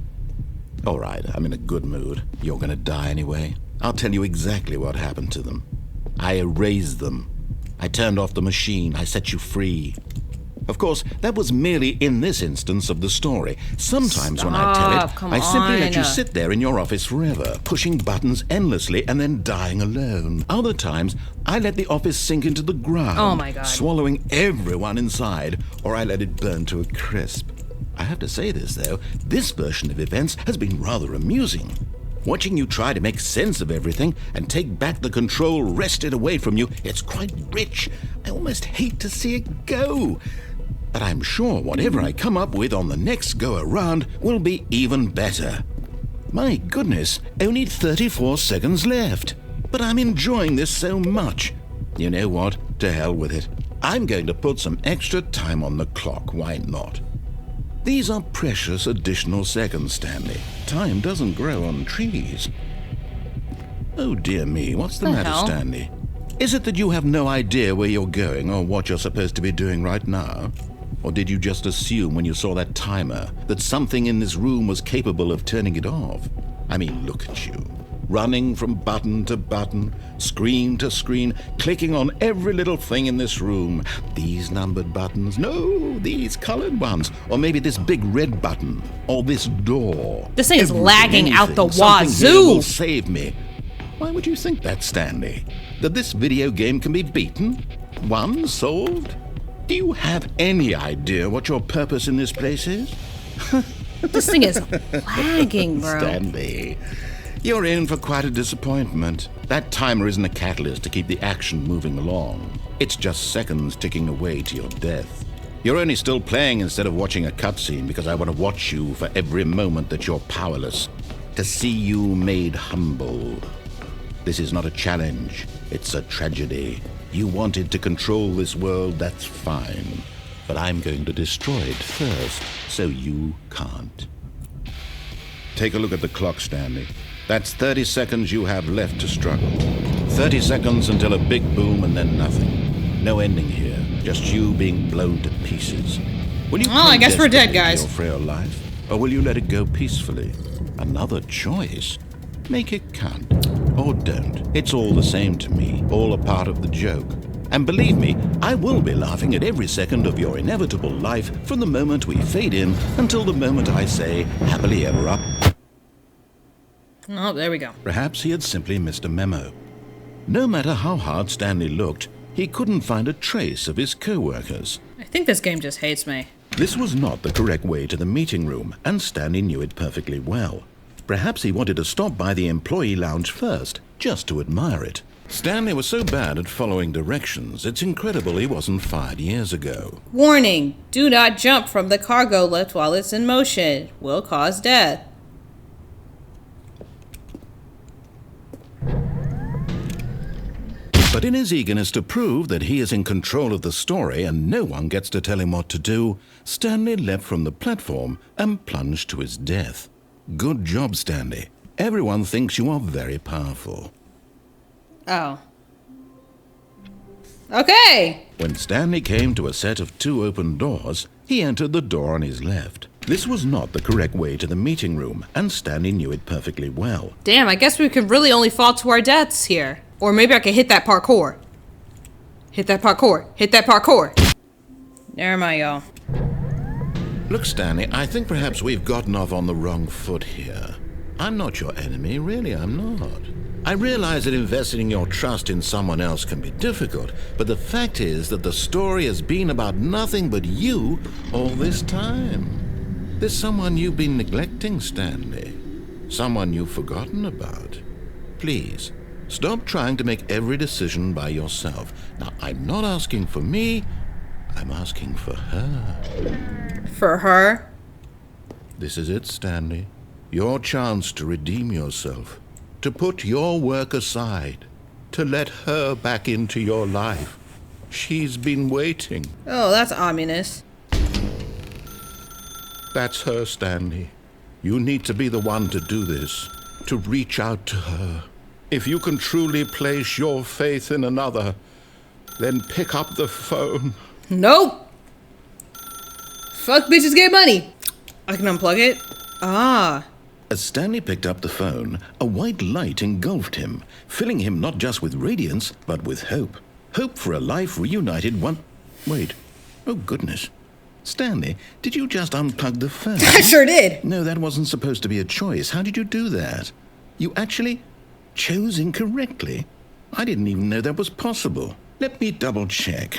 All right, I'm in a good mood. You're gonna die anyway. I'll tell you exactly what happened to them. I erased them. I turned off the machine. I set you free. Of course, that was merely in this instance of the story. Sometimes when I tell Stop, it, come I simply let you on. sit there in your office forever, pushing buttons endlessly and then dying alone. Other times, I let the office sink into the ground, Oh my God. swallowing everyone inside, or I let it burn to a crisp. I have to say this, though, this version of events has been rather amusing. Watching you try to make sense of everything and take back the control wrested away from you, it's quite rich. I almost hate to see it go. But I'm sure whatever I come up with on the next go-around will be even better. My goodness, only 34 seconds left. But I'm enjoying this so much. You know what? To hell with it. I'm going to put some extra time on the clock, why not? These are precious additional seconds, Stanley. Time doesn't grow on trees. Oh dear me, what's the matter, hell? Stanley? Is it that you have no idea where you're going or what you're supposed to be doing right now? Or did you just assume when you saw that timer that something in this room was capable of turning it off? I mean, look at you. Running from button to button, screen to screen, clicking on every little thing in this room. These numbered buttons, no, these colored ones. Or maybe this big red button, or this door. This thing is Everything, lagging out the anything, something here wazoo. will save me. Why would you think that, Stanley? That this video game can be beaten? Won? Solved? Do you have any idea what your purpose in this place is? This thing is lagging, bro. Stanley, you're in for quite a disappointment. That timer isn't a catalyst to keep the action moving along. It's just seconds ticking away to your death. You're only still playing instead of watching a cutscene because I want to watch you for every moment that you're powerless. To see you made humble. This is not a challenge. It's a tragedy. You wanted to control this world, that's fine. But I'm going to destroy it first, so you can't. Take a look at the clock, Stanley. That's 30 seconds you have left to struggle. 30 seconds until a big boom and then nothing. No ending here, just you being blown to pieces. Will you Well, I play guess we're dead, desperately for guys. your frail life, or will you let it go peacefully? Another choice. Make it count. Or don't. It's all the same to me, all a part of the joke. And believe me, I will be laughing at every second of your inevitable life from the moment we fade in until the moment I say, happily ever up. Oh, there we go. Perhaps he had simply missed a memo. No matter how hard Stanley looked, he couldn't find a trace of his co-workers. I think this game just hates me. This was not the correct way to the meeting room, and Stanley knew it perfectly well. Perhaps he wanted to stop by the employee lounge first, just to admire it. Stanley was so bad at following directions, it's incredible he wasn't fired years ago. Warning, do not jump from the cargo lift while it's in motion. Will cause death. But in his eagerness to prove that he is in control of the story and no one gets to tell him what to do, Stanley leapt from the platform and plunged to his death. Good job, Stanley. Everyone thinks you are very powerful. Oh. Okay. When Stanley came to a set of 2 open doors, he entered the door on his left. This was not the correct way to the meeting room, and Stanley knew it perfectly well. Damn, I guess we could really only fall to our deaths here. Or maybe I could hit that parkour. Hit that parkour. Hit that parkour. Never mind, y'all. Look, Stanley, I think perhaps we've gotten off on the wrong foot here. I'm not your enemy, really, I'm not. I realize that investing your trust in someone else can be difficult, but the fact is that the story has been about nothing but you all this time. There's someone you've been neglecting, Stanley. Someone you've forgotten about. Please, stop trying to make every decision by yourself. Now, I'm not asking for me, I'm asking for her. For her? This is it, Stanley. Your chance to redeem yourself. To put your work aside. To let her back into your life. She's been waiting. Oh, that's ominous. That's her, Stanley. You need to be the one to do this. To reach out to her. If you can truly place your faith in another, then pick up the phone. Nope. Fuck bitches get money. I can unplug it. Ah. As Stanley picked up the phone, a white light engulfed him, filling him not just with radiance, but with hope. Hope for a life reunited one... Wait. Oh, goodness. Stanley, did you just unplug the phone? I sure did. No, that wasn't supposed to be a choice. How did you do that? You actually chose incorrectly? I didn't even know that was possible. Let me double check.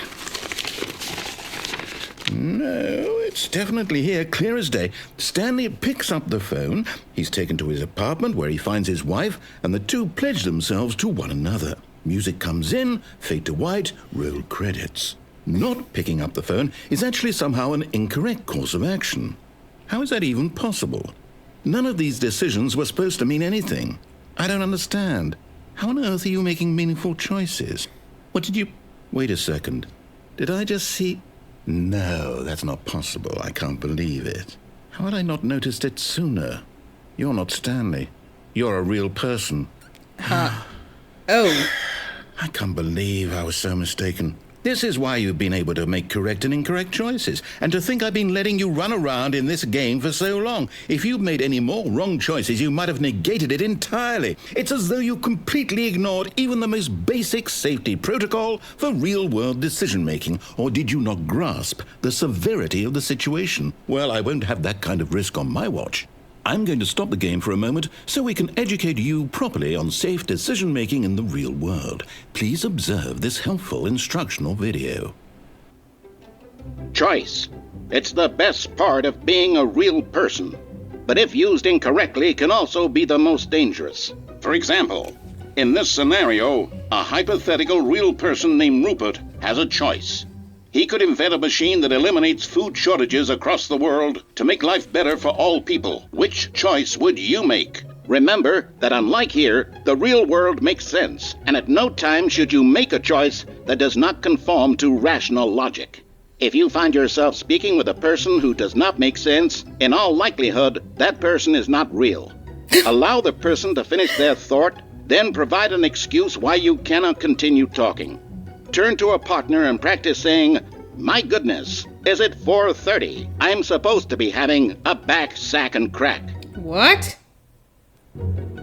No, it's definitely here, clear as day. Stanley picks up the phone. He's taken to his apartment where he finds his wife, and the two pledge themselves to one another. Music comes in, fade to white, roll credits. Not picking up the phone is actually somehow an incorrect course of action. How is that even possible? None of these decisions were supposed to mean anything. I don't understand. How on earth are you making meaningful choices? What did you... Wait a second. Did I just see... No, that's not possible. I can't believe it. How had I not noticed it sooner? You're not Stanley. You're a real person. Oh. I can't believe I was so mistaken. This is why you've been able to make correct and incorrect choices, and to think I've been letting you run around in this game for so long. If you'd made any more wrong choices, you might have negated it entirely. It's as though you completely ignored even the most basic safety protocol for real-world decision-making. Or did you not grasp the severity of the situation? Well, I won't have that kind of risk on my watch. I'm going to stop the game for a moment so we can educate you properly on safe decision-making in the real world. Please observe this helpful instructional video. Choice. It's the best part of being a real person, but if used incorrectly can also be the most dangerous. For example, in this scenario, a hypothetical real person named Rupert has a choice. He could invent a machine that eliminates food shortages across the world to make life better for all people. Which choice would you make? Remember that unlike here, the real world makes sense, and at no time should you make a choice that does not conform to rational logic. If you find yourself speaking with a person who does not make sense, in all likelihood, that person is not real. Allow the person to finish their thought, then provide an excuse why you cannot continue talking. Turn to a partner and practice saying, "My goodness, is it 4:30? I'm supposed to be having a back, sack, and crack." What?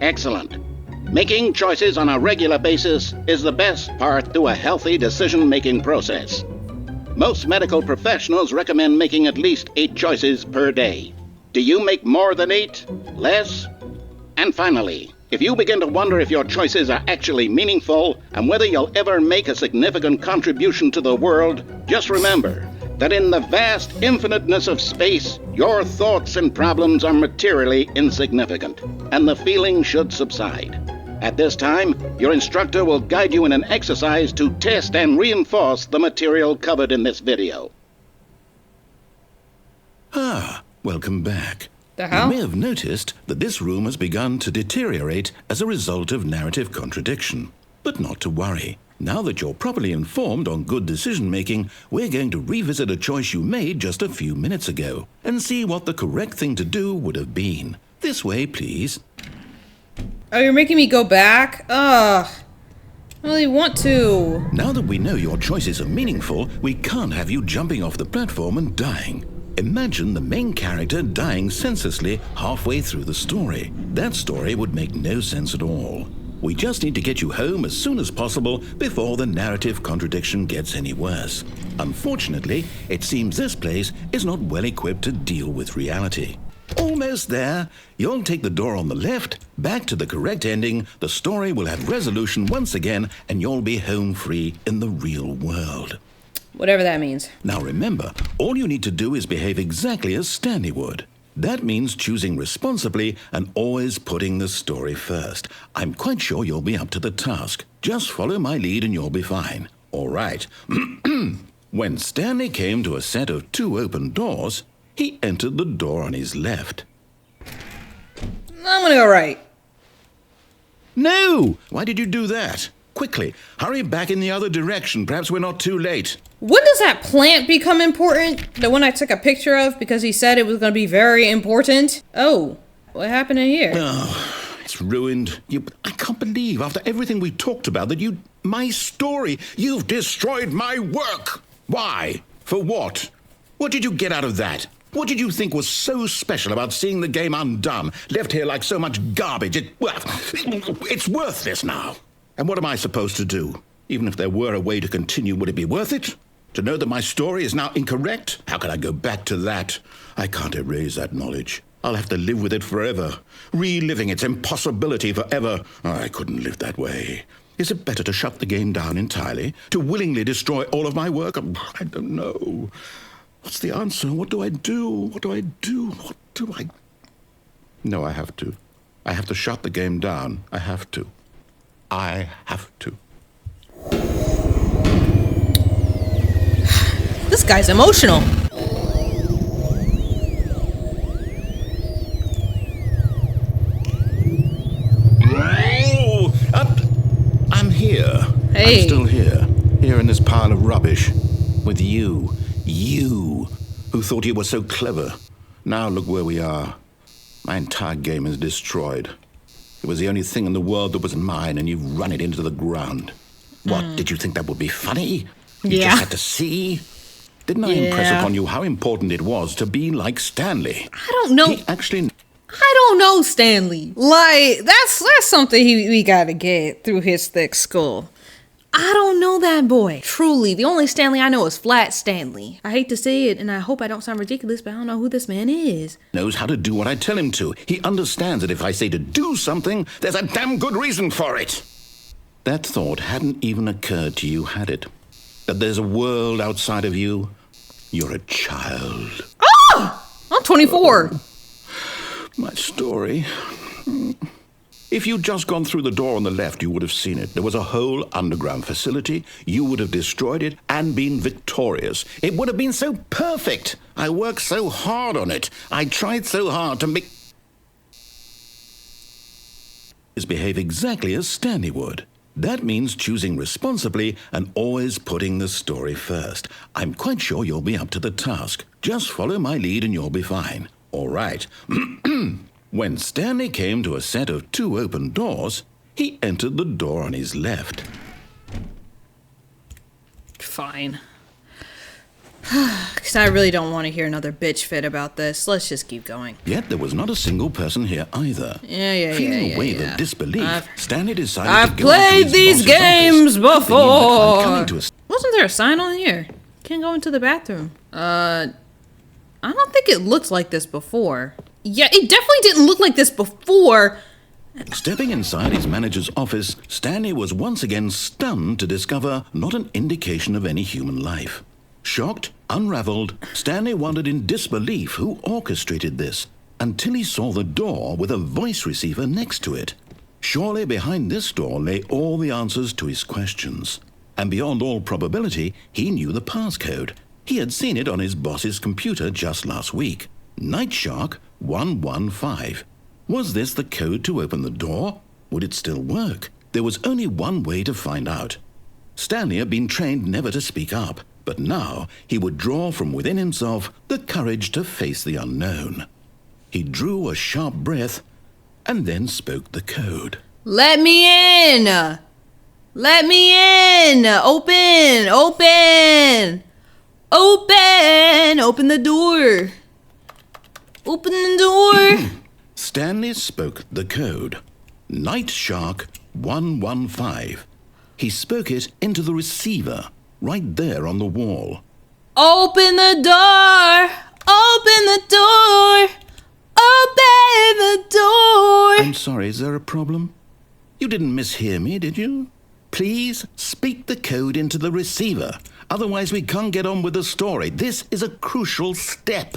Excellent. Making choices on a regular basis is the best part to a healthy decision-making process. Most medical professionals recommend making at least 8 choices per day. Do you make more than 8? Less? And finally, if you begin to wonder if your choices are actually meaningful and whether you'll ever make a significant contribution to the world, just remember that in the vast infiniteness of space, your thoughts and problems are materially insignificant, and the feeling should subside. At this time, your instructor will guide you in an exercise to test and reinforce the material covered in this video. Welcome back. The hell? You may have noticed that this room has begun to deteriorate as a result of narrative contradiction. But not to worry. Now that you're properly informed on good decision-making, we're going to revisit a choice you made just a few minutes ago and see what the correct thing to do would have been. This way, please. Oh, you're making me go back? Ugh. I really want to. Now that we know your choices are meaningful, we can't have you jumping off the platform and dying. Imagine the main character dying senselessly halfway through the story. That story would make no sense at all. We just need to get you home as soon as possible before the narrative contradiction gets any worse. Unfortunately, it seems this place is not well equipped to deal with reality. Almost there. You'll take the door on the left, back to the correct ending, the story will have resolution once again, and you'll be home free in the real world. Whatever that means. Now remember, all you need to do is behave exactly as Stanley would. That means choosing responsibly and always putting the story first. I'm quite sure you'll be up to the task. Just follow my lead and you'll be fine. All right. When Stanley came to a set of 2 open doors, he entered the door on his left. I'm gonna go right. No! Why did you do that? Quickly, hurry back in the other direction. Perhaps we're not too late. When does that plant become important? The one I took a picture of because he said it was going to be very important? Oh, what happened in here? Oh, it's ruined. I can't believe, after everything we talked about, that my story, you've destroyed my work. Why? For what? What did you get out of that? What did you think was so special about seeing the game undone, left here like so much garbage? It's worthless now. And what am I supposed to do? Even if there were a way to continue, would it be worth it? To know that my story is now incorrect? How can I go back to that? I can't erase that knowledge. I'll have to live with it forever, reliving its impossibility forever. I couldn't live that way. Is it better to shut the game down entirely? To willingly destroy all of my work? I don't know. What's the answer? What do I do? What do I do? What do I... No, I have to. I have to shut the game down. I have to. I have to. This guy's emotional. Oh, I'm here. Hey. I'm still here. Here in this pile of rubbish. With you. You, who thought you were so clever. Now look where we are. My entire game is destroyed. It was the only thing in the world that was mine, and you've run it into the ground. What, did you think that would be funny? You just had to see? Didn't I impress upon you how important it was to be like Stanley? I don't know. I don't know, Stanley. Like, that's something we gotta get through his thick skull. I don't know that boy. Truly, the only Stanley I know is Flat Stanley. I hate to say it, and I hope I don't sound ridiculous, but I don't know who this man is. Knows how to do what I tell him to. He understands that if I say to do something, there's a damn good reason for it. That thought hadn't even occurred to you, had it? That there's a world outside of you? You're a child. Oh! I'm 24. My story. If you'd just gone through the door on the left, you would have seen it. There was a whole underground facility. You would have destroyed it and been victorious. It would have been so perfect. I worked so hard on it. I tried so hard to make... behave exactly as Stanley would. That means choosing responsibly and always putting the story first. I'm quite sure you'll be up to the task. Just follow my lead and you'll be fine. All right. When Stanley came to a set of 2 open doors, he entered the door on his left. Fine. Because I really don't want to hear another bitch fit about this. Let's just keep going. Yet there was not a single person here either. Feeling a wave of disbelief, Stanley decided I've to go played to these games before. Wasn't there a sign on here? Can't go into the bathroom. I don't think it looked like this before. Yeah, it definitely didn't look like this before. Stepping inside his manager's office, Stanley was once again stunned to discover not an indication of any human life. Shocked, unraveled, Stanley wondered in disbelief who orchestrated this, until he saw the door with a voice receiver next to it. Surely behind this door lay all the answers to his questions. And beyond all probability, he knew the passcode. He had seen it on his boss's computer just last week. Nightshark 115. Was this the code to open the door? Would it still work? There was only one way to find out. Stanley had been trained never to speak up, but now he would draw from within himself the courage to face the unknown. He drew a sharp breath and then spoke the code. Let me in! Let me in! Open! Open! Open! Open the door! Open the door! Stanley spoke the code. Nightshark 115. He spoke it into the receiver, right there on the wall. Open the door! Open the door! Open the door! I'm sorry, is there a problem? You didn't mishear me, did you? Please speak the code into the receiver. Otherwise we can't get on with the story. This is a crucial step.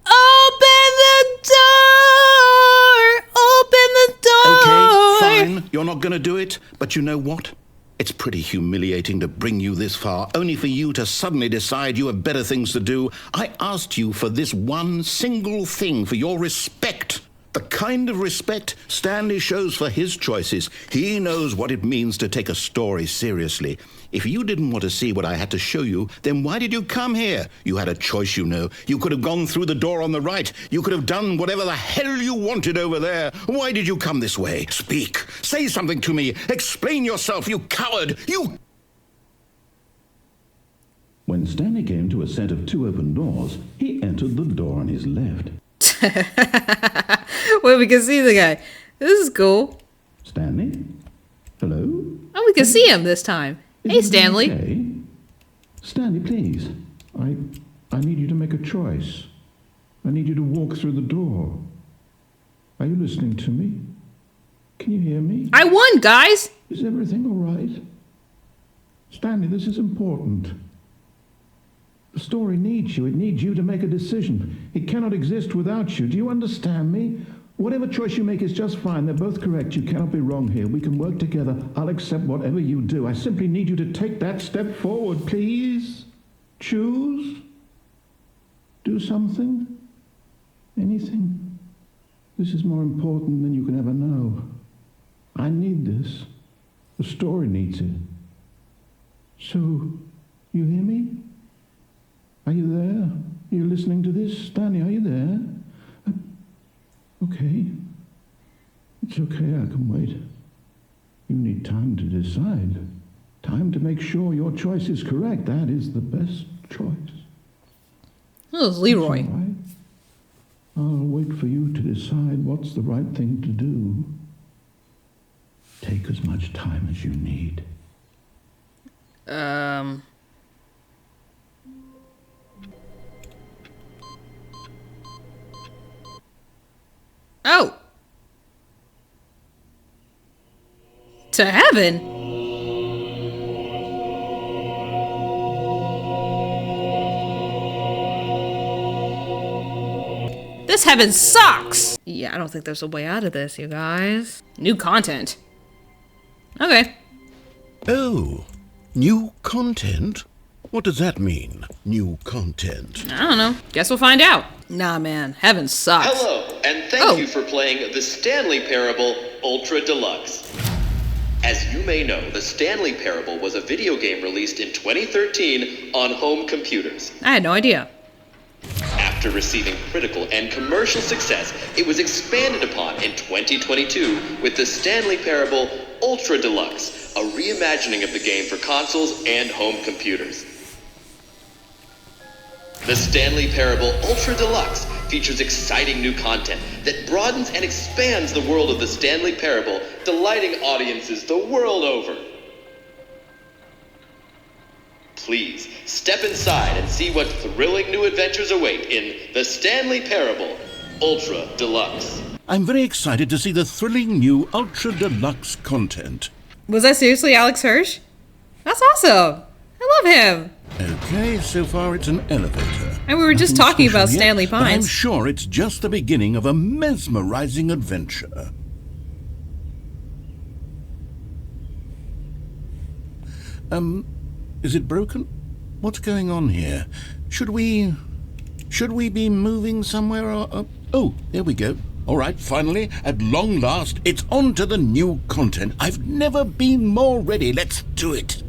Open the door! Open the door! Okay, fine. You're not going to do it. But you know what? It's pretty humiliating to bring you this far, only for you to suddenly decide you have better things to do. I asked you for this one single thing, for your respect. The kind of respect Stanley shows for his choices. He knows what it means to take a story seriously. If you didn't want to see what I had to show you, then why did you come here? You had a choice, you know. You could have gone through the door on the right. You could have done whatever the hell you wanted over there. Why did you come this way? Speak. Say something to me. Explain yourself, you coward. You... When When Stanley came to a set of 2 open doors, he entered the door on his left. Wait, we can see the guy. This is cool. Stanley? Hello? Oh, we can see him this time. Hey, Is Stanley. everything okay? Stanley, please. I need you to make a choice. I need you to walk through the door. Are you listening to me? Can you hear me? I won, guys. Is everything all right? Stanley, this is important. The story needs you. It needs you to make a decision. It cannot exist without you. Do you understand me? Whatever choice you make is just fine. They're both correct. You cannot be wrong here. We can work together. I'll accept whatever you do. I simply need you to take that step forward, please. Choose. Do something. Anything. This is more important than you can ever know. I need this. The story needs it. So, you hear me? Are you there? Are you listening to this? Stanley, are you there? Okay. It's okay, I can wait. You need time to decide. Time to make sure your choice is correct. That is the best choice. Oh, it's Leroy. It's all right. I'll wait for you to decide what's the right thing to do. Take as much time as you need. Oh. To heaven? This heaven sucks! Yeah, I don't think there's a way out of this, you guys. New content. Okay. Oh, new content? What does that mean, new content? I don't know. Guess we'll find out. Nah, man. Heaven sucks. Hello, and thank you for playing the Stanley Parable Ultra Deluxe. As you may know, the Stanley Parable was a video game released in 2013 on home computers. I had no idea. After receiving critical and commercial success, it was expanded upon in 2022 with the Stanley Parable Ultra Deluxe, a reimagining of the game for consoles and home computers. The Stanley Parable Ultra Deluxe features exciting new content that broadens and expands the world of the Stanley Parable, delighting audiences the world over. Please, step inside and see what thrilling new adventures await in the Stanley Parable Ultra Deluxe. I'm very excited to see the thrilling new Ultra Deluxe content. Was that seriously Alex Hirsch? That's awesome. I love him. Okay, so far it's an elevator. And we were just Nothing talking about special yet, Stanley but I'm Pines. sure it's just the beginning of a mesmerizing adventure. Is it broken? What's going on here? Should we be moving somewhere or... Oh, there we go. All right, finally, at long last, it's on to the new content. I've never been more ready. Let's do it.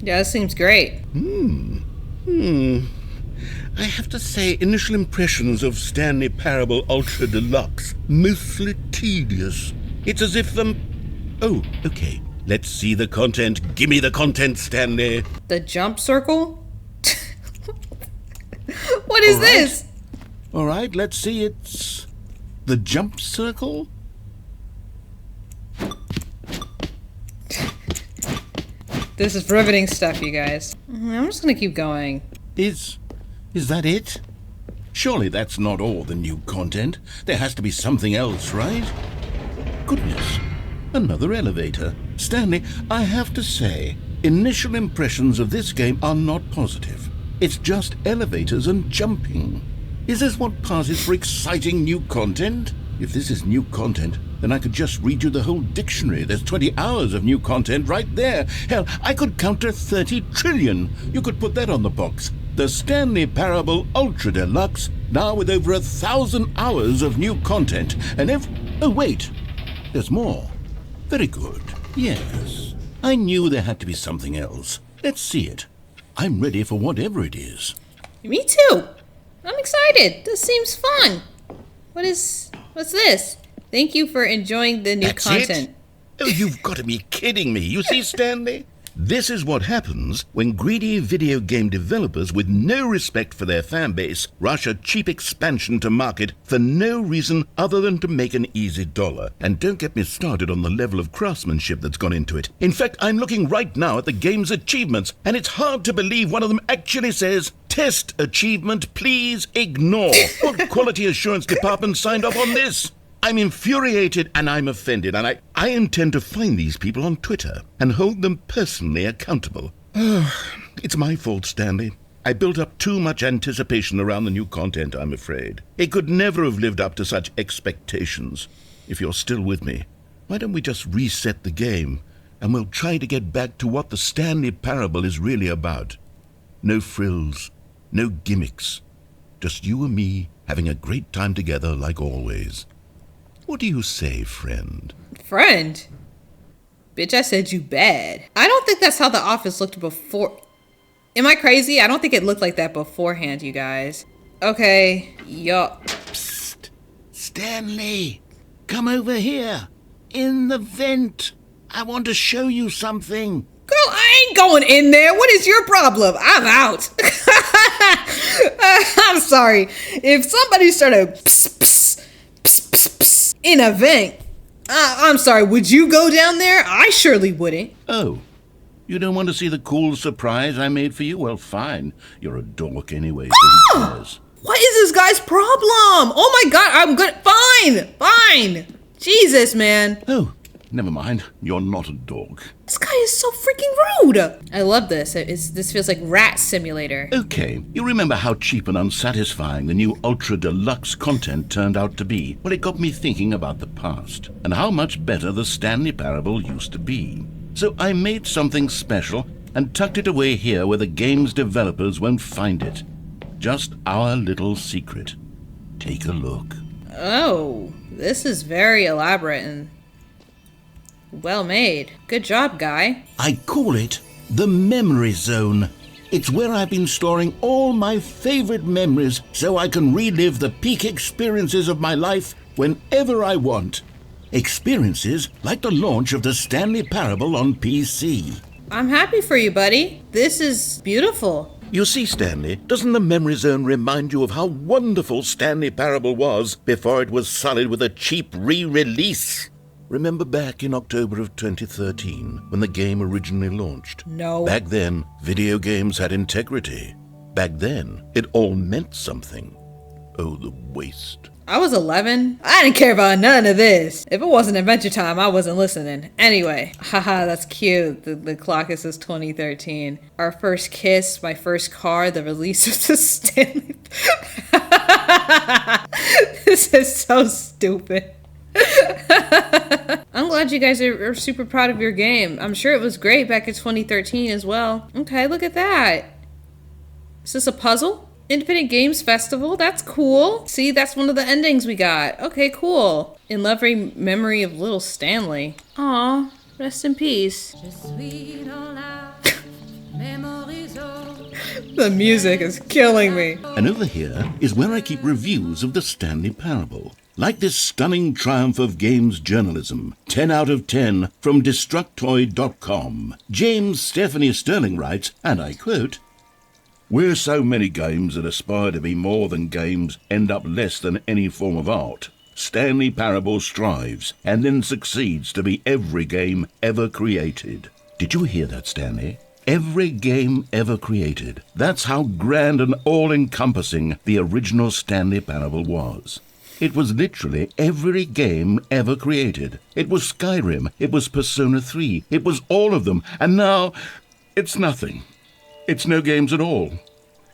Yeah, that seems great. I have to say, initial impressions of Stanley Parable Ultra Deluxe, mostly tedious. It's as if Oh, okay. Let's see the content. Gimme the content, Stanley. The jump circle? What is this? All right, let's see. It's the jump circle. This is riveting stuff, you guys. I'm just gonna keep going. Is that it? Surely that's not all the new content. There has to be something else, right? Goodness. Another elevator. Stanley, I have to say, initial impressions of this game are not positive. It's just elevators and jumping. Is this what passes for exciting new content? If this is new content, then I could just read you the whole dictionary. There's 20 hours of new content right there. Hell, I could count to 30 trillion. You could put that on the box. The Stanley Parable Ultra Deluxe, now with over 1,000 hours of new content. And oh, wait. There's more. Very good. Yes. I knew there had to be something else. Let's see it. I'm ready for whatever it is. Me too. I'm excited. This seems fun. What's this? Thank you for enjoying the new That's content. it? Oh, you've got to be kidding me. You see, Stanley? This is what happens when greedy video game developers with no respect for their fanbase rush a cheap expansion to market for no reason other than to make an easy dollar. And don't get me started on the level of craftsmanship that's gone into it. In fact, I'm looking right now at the game's achievements, and it's hard to believe one of them actually says, "Test achievement, please ignore." What quality assurance department signed off on this? I'm infuriated and I'm offended, and I intend to find these people on Twitter and hold them personally accountable. It's my fault, Stanley. I built up too much anticipation around the new content, I'm afraid. It could never have lived up to such expectations. If you're still with me, why don't we just reset the game, and we'll try to get back to what the Stanley Parable is really about. No frills, no gimmicks. Just you and me having a great time together like always. What do you say, friend? Friend? Bitch, I said you bad. I don't think that's how The Office looked before. Am I crazy? I don't think it looked like that beforehand, you guys. Okay, yo. Psst. Stanley, come over here. In the vent. I want to show you something. Girl, I ain't going in there. What is your problem? I'm out. I'm sorry. If somebody started in a vent, I'm sorry, would you go down there? I surely wouldn't. Oh, you don't want to see the cool surprise I made for you? Well, fine. You're a dork anyway, so who cares? What is this guy's problem? Oh my god, I'm good. Fine. Jesus, man. Oh, never mind. You're not a dork. This guy is so freaking rude. I love this. This feels like Rat Simulator. Okay, you remember how cheap and unsatisfying the new Ultra Deluxe content turned out to be? Well, it got me thinking about the past and how much better the Stanley Parable used to be. So I made something special and tucked it away here where the game's developers won't find it. Just our little secret. Take a look. Oh, this is very elaborate and well made. Good job, guy. I call it the Memory Zone. It's where I've been storing all my favorite memories so I can relive the peak experiences of my life whenever I want. Experiences like the launch of the Stanley Parable on PC. I'm happy for you, buddy. This is beautiful. You see, Stanley, doesn't the Memory Zone remind you of how wonderful Stanley Parable was before it was sullied with a cheap re-release? Remember back in October of 2013, when the game originally launched? No. Back then, video games had integrity. Back then, it all meant something. Oh, the waste. I was 11. I didn't care about none of this. If it wasn't Adventure Time, I wasn't listening. Anyway, haha, that's cute. The clock says 2013. Our first kiss, my first car, the release of the Stanley. This is so stupid. I'm glad you guys are super proud of your game. I'm sure it was great back in 2013 as well. Okay, look at that. Is this a puzzle? Independent Games Festival? That's cool. See, that's one of the endings we got. Okay, cool. In loving memory of little Stanley. Aw, rest in peace. The music is killing me. And over here is where I keep reviews of the Stanley Parable. Like this stunning triumph of games journalism, 10 out of 10 from Destructoid.com. James Stephanie Sterling writes, and I quote, "Where so many games that aspire to be more than games end up less than any form of art, Stanley Parable strives and then succeeds to be every game ever created." Did you hear that, Stanley? Every game ever created. That's how grand and all-encompassing the original Stanley Parable was. It was literally every game ever created. It was Skyrim, it was Persona 3, it was all of them, and now it's nothing. It's no games at all.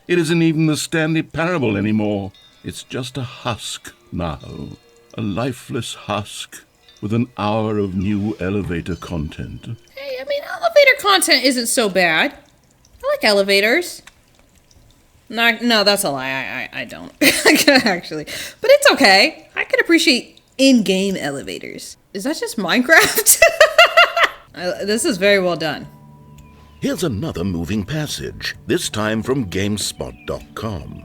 It isn't even the Stanley Parable anymore. It's just a husk now. A lifeless husk with an hour of new elevator content. Hey, I mean, elevator content isn't so bad. I like elevators. No, that's a lie. I don't. Actually. But it's okay. I can appreciate in-game elevators. Is that just Minecraft? This is very well done. Here's another moving passage, this time from GameSpot.com.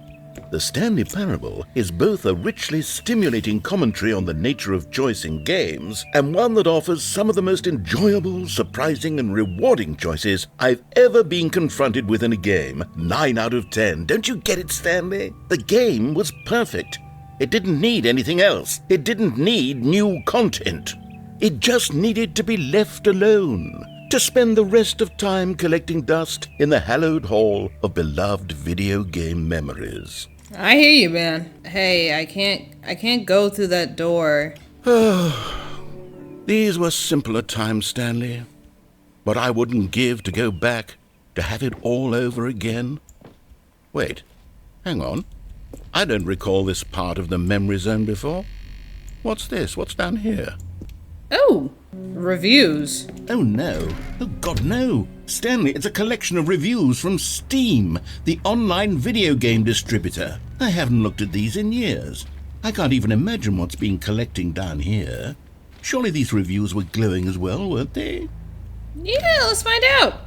The Stanley Parable is both a richly stimulating commentary on the nature of choice in games and one that offers some of the most enjoyable, surprising, and rewarding choices I've ever been confronted with in a game. 9 out of 10. Don't you get it, Stanley? The game was perfect. It didn't need anything else. It didn't need new content. It just needed to be left alone, to spend the rest of time collecting dust in the hallowed hall of beloved video game memories. I hear you, man. Hey, I can't go through that door. These were simpler times, Stanley. But I wouldn't give to go back to have it all over again. Wait, hang on. I don't recall this part of the memory zone before. What's this? What's down here? Oh, reviews. Oh no. Oh God, no. Stanley, it's a collection of reviews from Steam, the online video game distributor. I haven't looked at these in years. I can't even imagine what's been collecting down here. Surely these reviews were glowing as well, weren't they? Yeah, let's find out.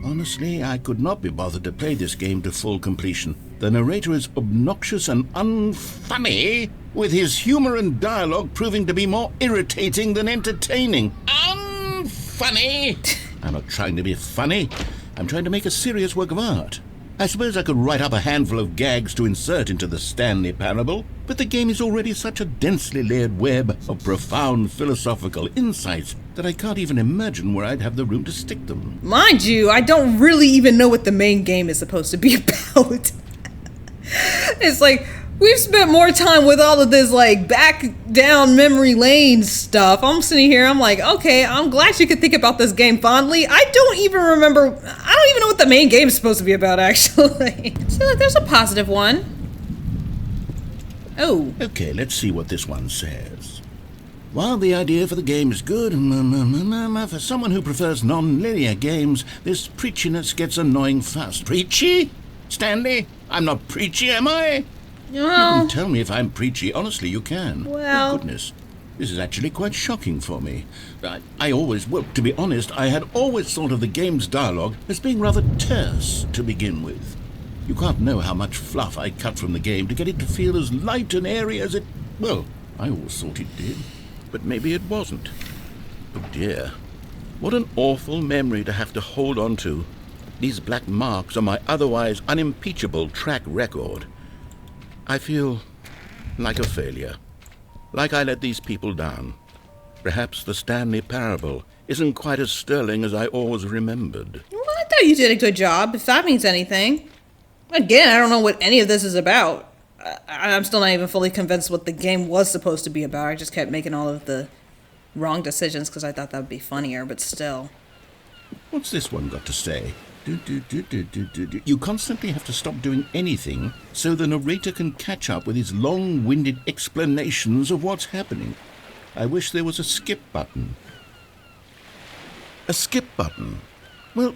Honestly, I could not be bothered to play this game to full completion. The narrator is obnoxious and unfunny, with his humor and dialogue proving to be more irritating than entertaining. Unfunny! I'm not trying to be funny. I'm trying to make a serious work of art. I suppose I could write up a handful of gags to insert into the Stanley Parable, but the game is already such a densely layered web of profound philosophical insights that I can't even imagine where I'd have the room to stick them. Mind you, I don't really even know what the main game is supposed to be about. It's like, we've spent more time with all of this, like, back down memory lane stuff. I'm sitting here, I'm like, okay, I'm glad you could think about this game fondly. I don't even know what the main game is supposed to be about, actually. So, look, there's a positive one. Oh. Okay, let's see what this one says. While the idea for the game is good, for someone who prefers non-linear games, this preachiness gets annoying fast. Preachy? Stanley? I'm not preachy, am I? You can tell me if I'm preachy. Honestly, you can. Well... Oh, goodness. This is actually quite shocking for me. To be honest, I had always thought of the game's dialogue as being rather terse to begin with. You can't know how much fluff I cut from the game to get it to feel as light and airy as it... Well, I always thought it did. But maybe it wasn't. Oh dear. What an awful memory to have to hold on to. These black marks on my otherwise unimpeachable track record. I feel like a failure. Like I let these people down. Perhaps the Stanley Parable isn't quite as sterling as I always remembered. Well, I thought you did a good job, if that means anything. Again, I don't know what any of this is about. I'm still not even fully convinced what the game was supposed to be about. I just kept making all of the wrong decisions because I thought that would be funnier, but still. What's this one got to say? You constantly have to stop doing anything so the narrator can catch up with his long-winded explanations of what's happening. I wish there was a skip button. A skip button? Well,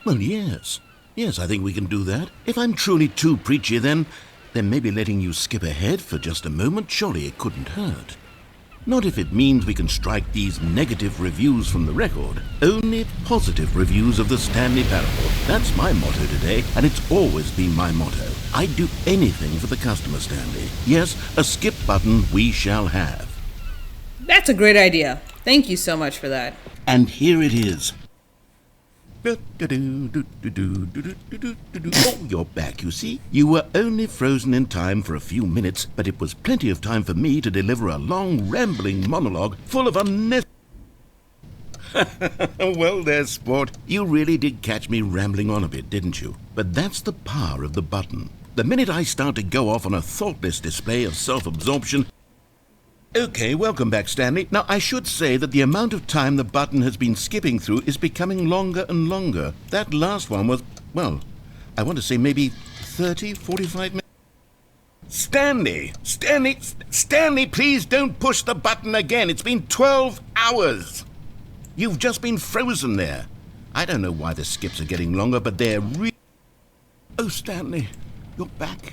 yes. Yes, I think we can do that. If I'm truly too preachy, then maybe letting you skip ahead for just a moment, surely it couldn't hurt. Not if it means we can strike these negative reviews from the record. Only positive reviews of the Stanley Parable. That's my motto today, and it's always been my motto. I'd do anything for the customer, Stanley. Yes, a skip button we shall have. That's a great idea. Thank you so much for that. And here it is. Oh, you're back, you see. You were only frozen in time for a few minutes, but it was plenty of time for me to deliver a long, rambling monologue full of unnecessary... Well there, sport. You really did catch me rambling on a bit, didn't you? But that's the power of the button. The minute I start to go off on a thoughtless display of self-absorption... Okay, welcome back, Stanley. Now, I should say that the amount of time the button has been skipping through is becoming longer and longer. That last one was, well, I want to say maybe 30, 45 minutes. Stanley, please don't push the button again. It's been 12 hours. You've just been frozen there. I don't know why the skips are getting longer, but they're Oh, Stanley, you're back.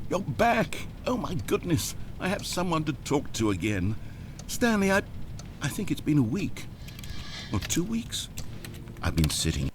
You're back. Oh, my goodness. I have someone to talk to again. Stanley, I think it's been a week. Or 2 weeks. I've been sitting.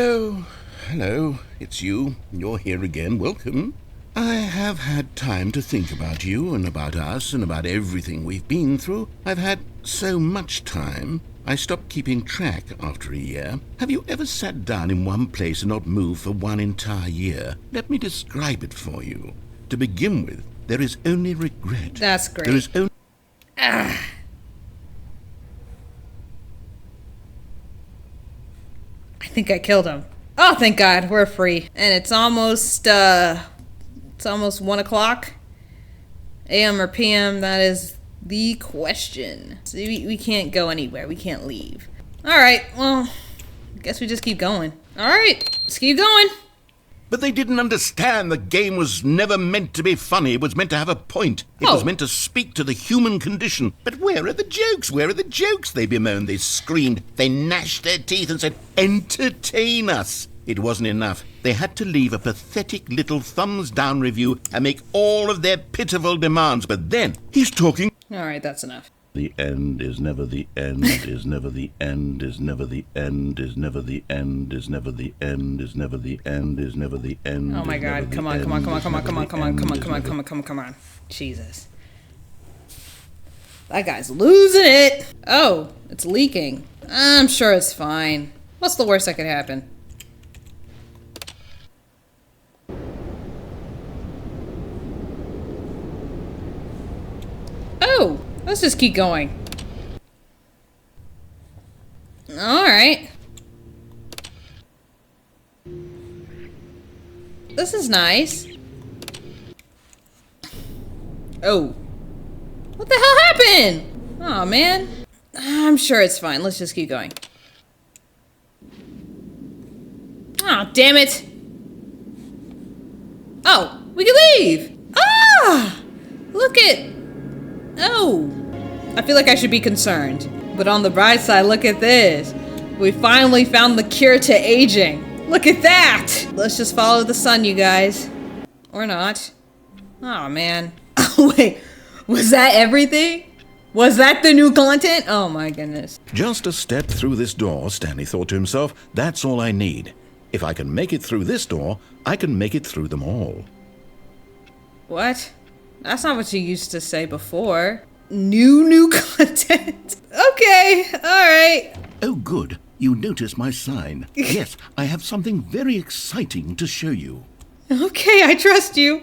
Oh, hello. It's you. You're here again. Welcome. I have had time to think about you and about us and about everything we've been through. I've had so much time. I stopped keeping track after a year. Have you ever sat down in one place and not moved for one entire year? Let me describe it for you. To begin with, there is only regret. That's great. There is only... I think I killed him. Oh, thank God, we're free. And it's almost 1 o'clock. AM or PM, that is the question. So we can't go anywhere. We can't leave. Alright, well, I guess we just keep going. Alright, let's keep going. But they didn't understand the game was never meant to be funny. It was meant to have a point. It was meant to speak to the human condition. But where are the jokes? Where are the jokes? They bemoaned, they screamed, they gnashed their teeth and said, entertain us. It wasn't enough. They had to leave a pathetic little thumbs-down review and make all of their pitiful demands. But then, he's talking... Alright, that's enough. The end is never the end, is never the end, is never the end, is never the end, is never the end, is never the end, is never the end. Oh my God, come on. Jesus. That guy's losing it. Oh, it's leaking. I'm sure it's fine. What's the worst that could happen? Oh, let's just keep going. Alright. This is nice. Oh. What the hell happened? Oh man. I'm sure it's fine. Let's just keep going. Oh, damn it. Oh, we can leave. Ah! Look at... Oh. I feel like I should be concerned. But on the bright side, look at this. We finally found the cure to aging. Look at that! Let's just follow the sun, you guys. Or not. Oh, man. Wait, was that everything? Was that the new content? Oh my goodness. Just a step through this door, Stanley thought to himself. That's all I need. If I can make it through this door, I can make it through them all. What? That's not what you used to say before. New content? Okay, alright. Oh, good. You noticed my sign. Yes, I have something very exciting to show you. Okay, I trust you.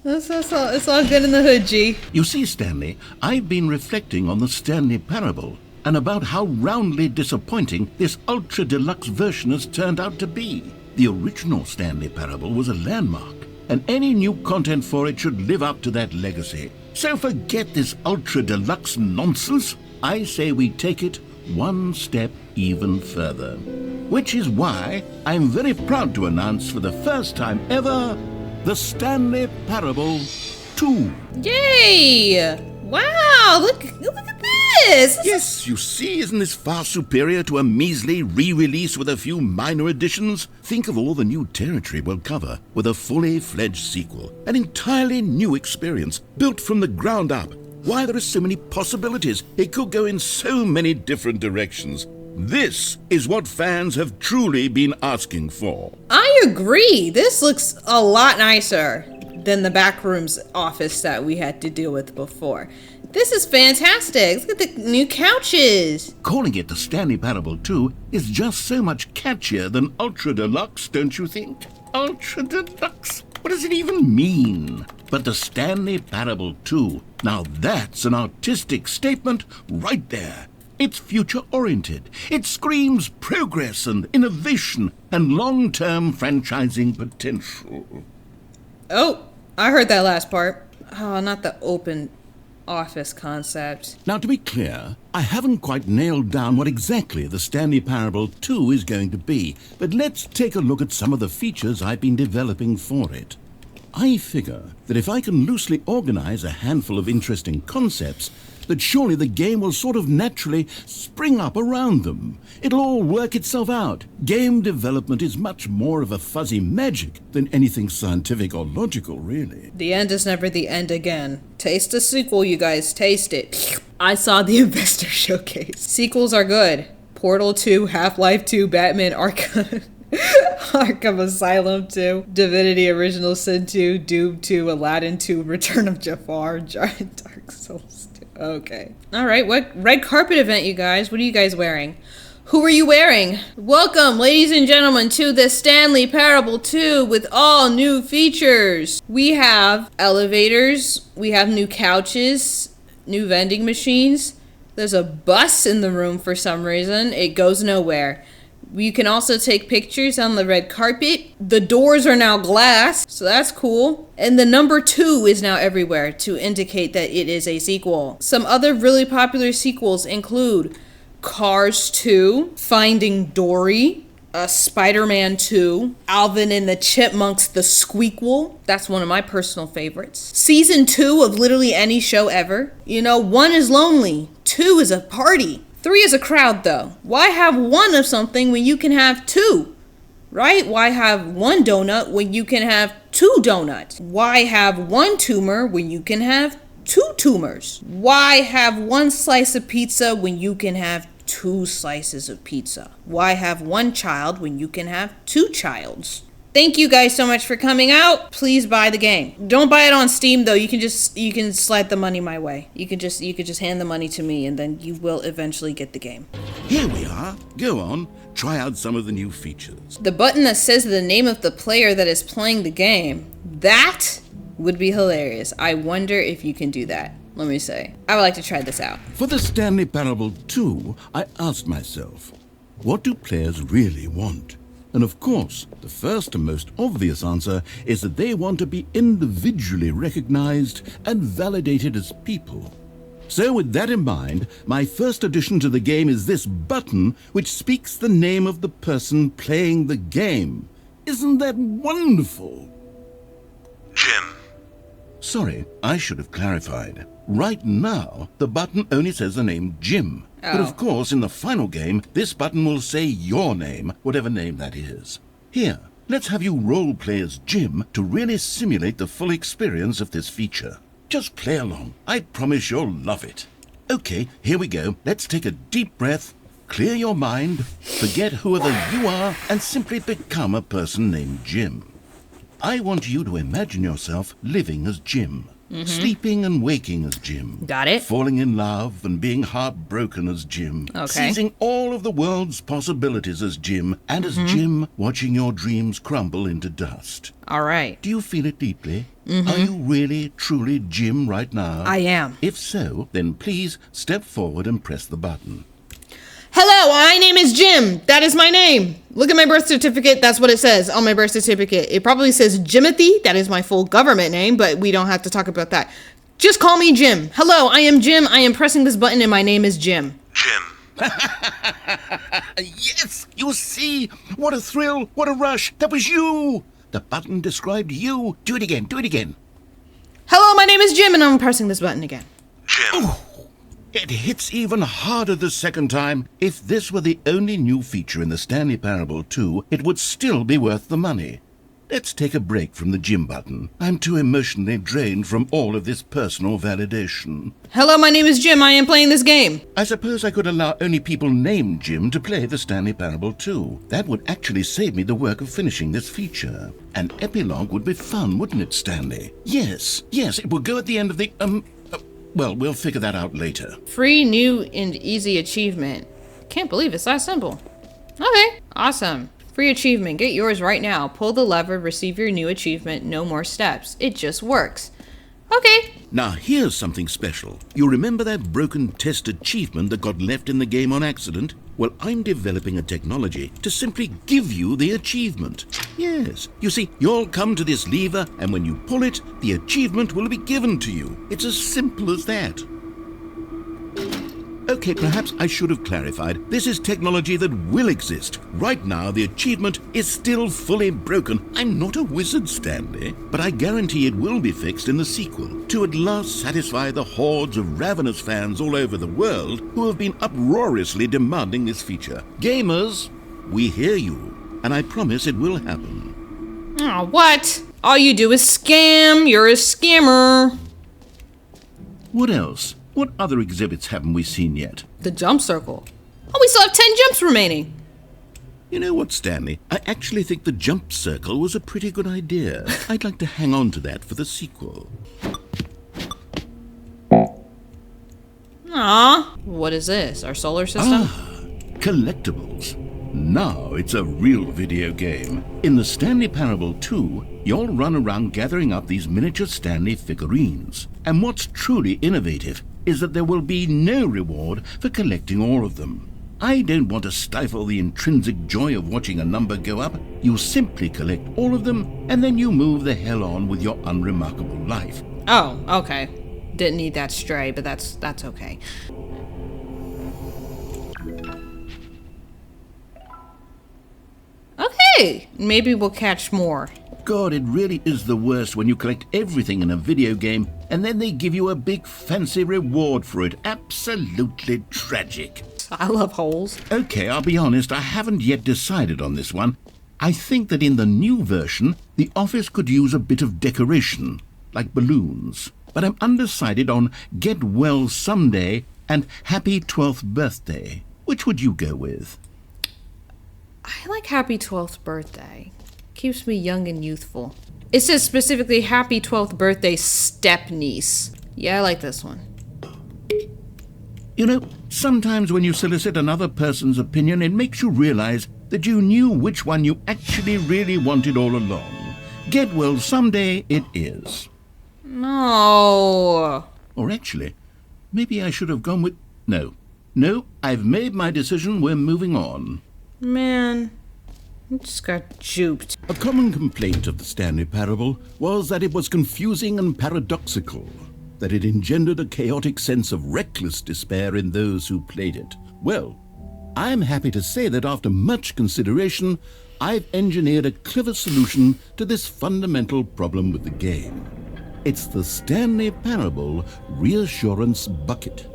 It's all good in the hood, G. You see, Stanley, I've been reflecting on the Stanley Parable and about how roundly disappointing this ultra-deluxe version has turned out to be. The original Stanley Parable was a landmark, and any new content for it should live up to that legacy. So forget this ultra-deluxe nonsense. I say we take it one step even further. Which is why I'm very proud to announce for the first time ever, the Stanley Parable 2. Yay! Wow, look at this! Yes, you see, isn't this far superior to a measly re-release with a few minor additions? Think of all the new territory we'll cover with a fully fledged sequel. An entirely new experience, built from the ground up. Why, there are so many possibilities. It could go in so many different directions. This is what fans have truly been asking for. I agree. This looks a lot nicer than the backrooms office that we had to deal with before. This is fantastic. Look at the new couches. Calling it the Stanley Parable 2 is just so much catchier than Ultra Deluxe, don't you think? Ultra Deluxe? What does it even mean? But the Stanley Parable 2, now that's an artistic statement right there. It's future-oriented. It screams progress and innovation and long-term franchising potential. Oh, I heard that last part. Oh, not the open office concept. Now, to be clear, I haven't quite nailed down what exactly the Stanley Parable 2 is going to be, but let's take a look at some of the features I've been developing for it. I figure that if I can loosely organize a handful of interesting concepts, that surely the game will sort of naturally spring up around them. It'll all work itself out. Game development is much more of a fuzzy magic than anything scientific or logical, really. The end is never the end again. Taste the sequel, you guys. Taste it. I saw the investor showcase. Sequels are good. Portal 2, Half-Life 2, Batman Arkham. Arkham Asylum 2, Divinity Original Sin 2, Doom 2, Aladdin 2, Return of Jafar, Dark Souls 2. Okay. Alright, what red carpet event, you guys? What are you guys wearing? Who are you wearing? Welcome, ladies and gentlemen, to the Stanley Parable 2 with all new features. We have elevators, we have new couches, new vending machines. There's a bus in the room for some reason. It goes nowhere. You can also take pictures on the red carpet. The doors are now glass, so that's cool. And the number 2 is now everywhere to indicate that it is a sequel. Some other really popular sequels include Cars 2, Finding Dory, Spider-Man 2, Alvin and the Chipmunks The Squeakquel. That's one of my personal favorites. Season 2 of literally any show ever. You know, 1 is lonely, 2 is a party, 3 is a crowd though. Why have 1 of something when you can have 2? Right? Why have 1 donut when you can have 2 donuts? Why have 1 tumor when you can have 2 tumors? Why have 1 slice of pizza when you can have 2 slices of pizza? Why have 1 child when you can have 2 childs? Thank you guys so much for coming out. Please buy the game. Don't buy it on Steam though. You can slide the money my way. You could just hand the money to me and then you will eventually get the game. Here we are. Go on. Try out some of the new features. The button that says the name of the player that is playing the game, that would be hilarious. I wonder if you can do that. Let me say. I would like to try this out. For the Stanley Parable 2, I asked myself, what do players really want? And of course, the first and most obvious answer is that they want to be individually recognized and validated as people. So with that in mind, my first addition to the game is this button which speaks the name of the person playing the game. Isn't that wonderful? Jim. Sorry, I should have clarified. Right now, the button only says the name Jim. But of course, in the final game, this button will say your name, whatever name that is. Here, let's have you role-play as Jim to really simulate the full experience of this feature. Just play along. I promise you'll love it. Okay, here we go. Let's take a deep breath, clear your mind, forget whoever you are, and simply become a person named Jim. I want you to imagine yourself living as Jim. Sleeping and waking as Jim. Got it. Falling in love and being heartbroken as Jim. Okay. Seizing all of the world's possibilities as Jim. And as Jim, watching your dreams crumble into dust. All right. Do you feel it deeply? Are you really, truly Jim right now? I am. If so, then please step forward and press the button. Hello, my name is Jim. That is my name. Look at my birth certificate. That's what it says on my birth certificate. It probably says Jimothy. That is my full government name, but we don't have to talk about that. Just call me Jim. Hello, I am Jim. I am pressing this button and my name is Jim. Jim. Yes, you see? What a thrill, what a rush. That was you. The button described you. Do it again, do it again. Hello, my name is Jim and I'm pressing this button again. Jim. It hits even harder the second time. If this were the only new feature in the Stanley Parable 2, it would still be worth the money. Let's take a break from the Jim button. I'm too emotionally drained from all of this personal validation. Hello, my name is Jim. I am playing this game. I suppose I could allow only people named Jim to play the Stanley Parable 2. That would actually save me the work of finishing this feature. An epilogue would be fun, wouldn't it, Stanley? Yes, it would go at the end of the, well, we'll figure that out later. Free, new, and easy achievement. Can't believe it's that simple. Okay, awesome. Free achievement. Get yours right now. Pull the lever, receive your new achievement. No more steps. It just works. Okay. Now, here's something special. You remember that broken test achievement that got left in the game on accident? Well, I'm developing a technology to simply give you the achievement. Yes. You see, you'll come to this lever, and when you pull it, the achievement will be given to you. It's as simple as that. Okay, perhaps I should have clarified. This is technology that will exist. Right now, the achievement is still fully broken. I'm not a wizard, Stanley, but I guarantee it will be fixed in the sequel to at last satisfy the hordes of ravenous fans all over the world who have been uproariously demanding this feature. Gamers, we hear you, and I promise it will happen. Oh, what? All you do is scam. You're a scammer. What else? What other exhibits haven't we seen yet? The jump circle. Oh, we still have 10 jumps remaining. You know what, Stanley? I actually think the jump circle was a pretty good idea. I'd like to hang on to that for the sequel. Aw, what is this? Our solar system? Collectibles. Now it's a real video game. In the Stanley Parable 2, you'll run around gathering up these miniature Stanley figurines. And what's truly innovative is that there will be no reward for collecting all of them. I don't want to stifle the intrinsic joy of watching a number go up. You simply collect all of them, and then you move the hell on with your unremarkable life. Oh, okay. Didn't need that stray, but that's okay. Okay, maybe we'll catch more. God, it really is the worst when you collect everything in a video game and then they give you a big fancy reward for it. Absolutely tragic. I love holes. Okay, I'll be honest, I haven't yet decided on this one. I think that in the new version, the office could use a bit of decoration, like balloons. But I'm undecided on Get Well Someday and Happy 12th Birthday. Which would you go with? I like Happy 12th Birthday. Keeps me young and youthful. It says specifically Happy 12th Birthday Step-niece. Yeah, I like this one. You know, sometimes when you solicit another person's opinion, it makes you realize that you knew which one you actually really wanted all along. Get Well Someday it is. No. Or actually, maybe I should have gone with... No, I've made my decision. We're moving on. Man, I just got duped. A common complaint of the Stanley Parable was that it was confusing and paradoxical, that it engendered a chaotic sense of reckless despair in those who played it. Well, I'm happy to say that after much consideration, I've engineered a clever solution to this fundamental problem with the game. It's the Stanley Parable Reassurance Bucket.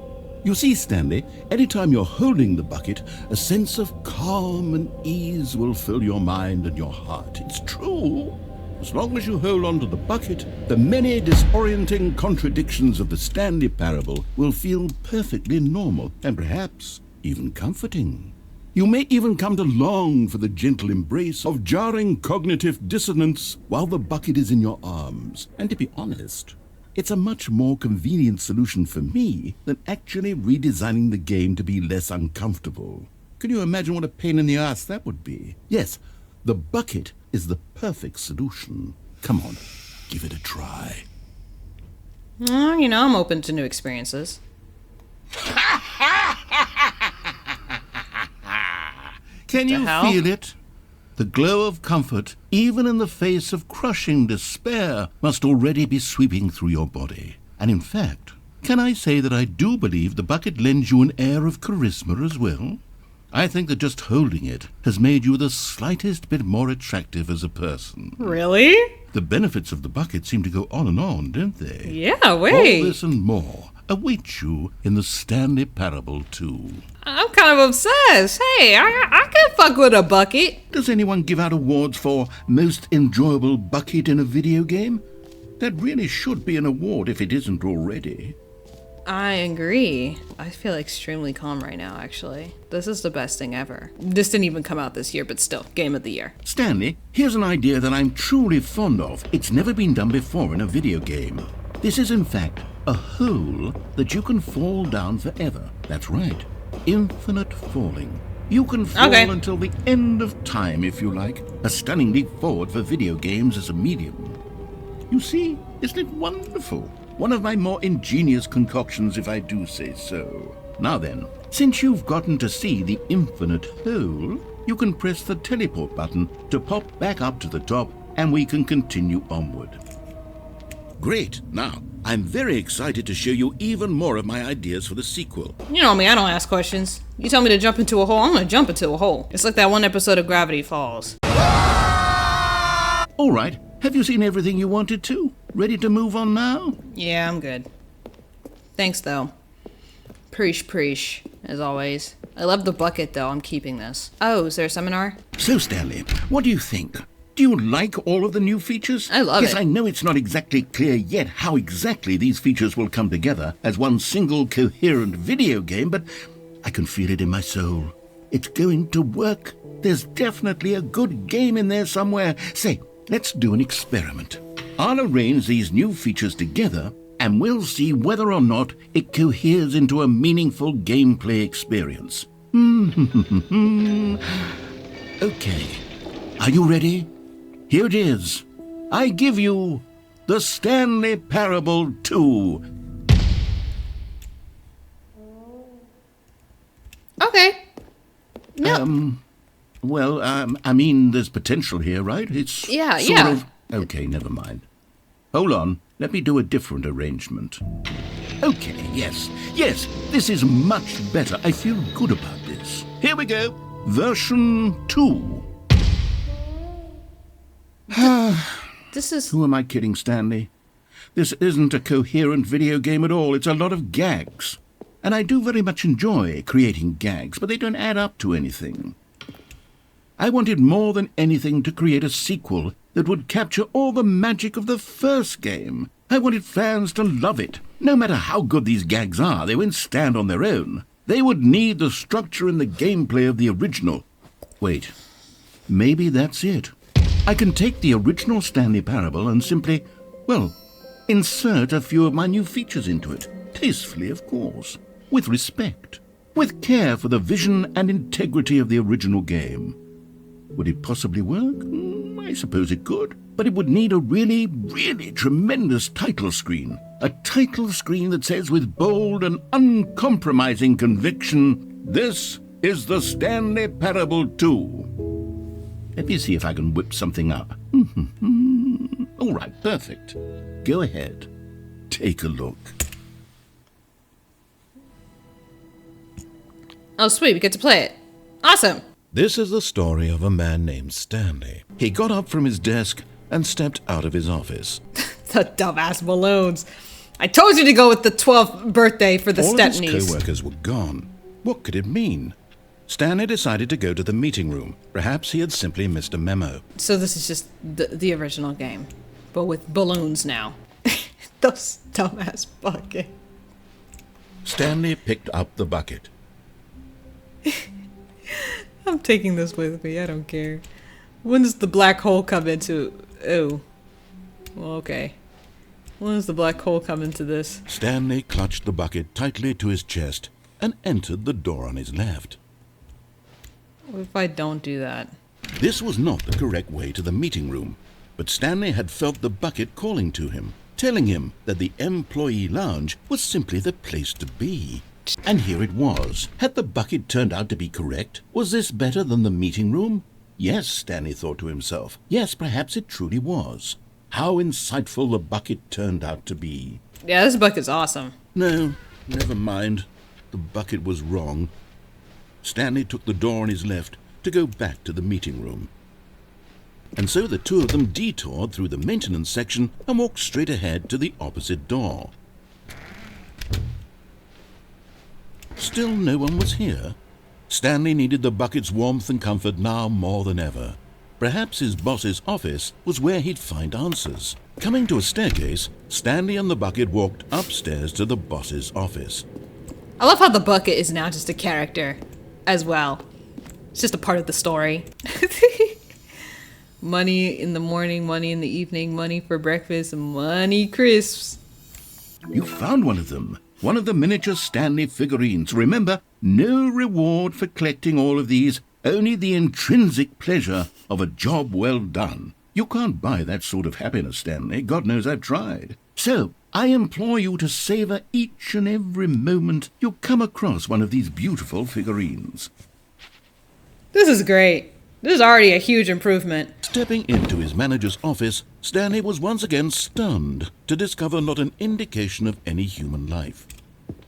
You see, Stanley, anytime you're holding the bucket, a sense of calm and ease will fill your mind and your heart. It's true. As long as you hold on to the bucket, the many disorienting contradictions of the Stanley Parable will feel perfectly normal and perhaps even comforting. You may even come to long for the gentle embrace of jarring cognitive dissonance while the bucket is in your arms. And to be honest, it's a much more convenient solution for me than actually redesigning the game to be less uncomfortable. Can you imagine what a pain in the ass that would be? Yes, the bucket is the perfect solution. Come on, give it a try. You know, I'm open to new experiences. Can you feel it? The glow of comfort, even in the face of crushing despair, must already be sweeping through your body. And in fact, can I say that I do believe the bucket lends you an air of charisma as well? I think that just holding it has made you the slightest bit more attractive as a person. Really? The benefits of the bucket seem to go on, don't they? Yeah, wait. All this and more await you in the Stanley Parable 2. I'm kind of obsessed. Hey, I can fuck with a bucket. Does anyone give out awards for most enjoyable bucket in a video game? That really should be an award if it isn't already. I agree. I feel extremely calm right now, actually. This is the best thing ever. This didn't even come out this year, but still, game of the year. Stanley, here's an idea that I'm truly fond of. It's never been done before in a video game. This is, in fact, a hole that you can fall down forever. That's right. Infinite falling. You can fall until the end of time, if you like. A stunning leap forward for video games as a medium. You see, isn't it wonderful? One of my more ingenious concoctions, if I do say so. Now then, since you've gotten to see the infinite hole, you can press the teleport button to pop back up to the top, and we can continue onward. Great. Now, I'm very excited to show you even more of my ideas for the sequel. You know me, I don't ask questions. You tell me to jump into a hole, I'm gonna jump into a hole. It's like that one episode of Gravity Falls. All right. Have you seen everything you wanted to? Ready to move on now? Yeah, I'm good. Thanks, though. Preach, as always. I love the bucket, though. I'm keeping this. Oh, is there a seminar? So, Stanley, what do you think? Do you like all of the new features? I love it. Yes, I know it's not exactly clear yet how exactly these features will come together as one single coherent video game, but I can feel it in my soul. It's going to work. There's definitely a good game in there somewhere. Say, let's do an experiment. I'll arrange these new features together, and we'll see whether or not it coheres into a meaningful gameplay experience. Okay. Are you ready? Here it is. I give you the Stanley Parable 2. Okay. No. I mean, there's potential here, right? It's Yeah, sort yeah. of... Okay, never mind. Hold on. Let me do a different arrangement. Okay, yes, this is much better. I feel good about this. Here we go. Version 2. This is... Who am I kidding, Stanley? This isn't a coherent video game at all. It's a lot of gags. And I do very much enjoy creating gags, but they don't add up to anything. I wanted more than anything to create a sequel that would capture all the magic of the first game. I wanted fans to love it. No matter how good these gags are, they won't stand on their own. They would need the structure and the gameplay of the original. Wait, maybe that's it. I can take the original Stanley Parable and simply, insert a few of my new features into it. Tastefully, of course. With respect. With care for the vision and integrity of the original game. Would it possibly work? I suppose it could. But it would need a really, really tremendous title screen. A title screen that says with bold and uncompromising conviction, "This is the Stanley Parable 2. Let me see if I can whip something up. All right, perfect. Go ahead. Take a look. Oh, sweet. We get to play it. Awesome. This is the story of a man named Stanley. He got up from his desk and stepped out of his office. The dumbass balloons. I told you to go with the 12th birthday for the All of stepniece. his co-workers were gone. What could it mean? Stanley decided to go to the meeting room. Perhaps he had simply missed a memo. So this is just the original game, but with balloons now. Those dumbass bucket. Stanley picked up the bucket. I'm taking this with me. I don't care. When does the black hole come into... Oh. Well, okay. When does the black hole come into this? Stanley clutched the bucket tightly to his chest and entered the door on his left. What if I don't do that? This was not the correct way to the meeting room, but Stanley had felt the bucket calling to him, telling him that the employee lounge was simply the place to be. And here it was. Had the bucket turned out to be correct? Was this better than the meeting room? Yes, Stanley thought to himself. Yes, perhaps it truly was. How insightful the bucket turned out to be. Yeah, this bucket's awesome. No, never mind. The bucket was wrong. Stanley took the door on his left to go back to the meeting room. And so the two of them detoured through the maintenance section and walked straight ahead to the opposite door. Still no one was here. Stanley needed the bucket's warmth and comfort now more than ever. Perhaps his boss's office was where he'd find answers. Coming to a staircase, Stanley and the bucket walked upstairs to the boss's office. I love how the bucket is now just a character as well. It's just a part of the story. Money in the morning, money in the evening, money for breakfast, money crisps. You found one of them. One of the miniature Stanley figurines. Remember, no reward for collecting all of these, only the intrinsic pleasure of a job well done. You can't buy that sort of happiness, Stanley. God knows I've tried. So, I implore you to savor each and every moment you come across one of these beautiful figurines. This is great. This is already a huge improvement. Stepping into his manager's office, Stanley was once again stunned to discover not an indication of any human life.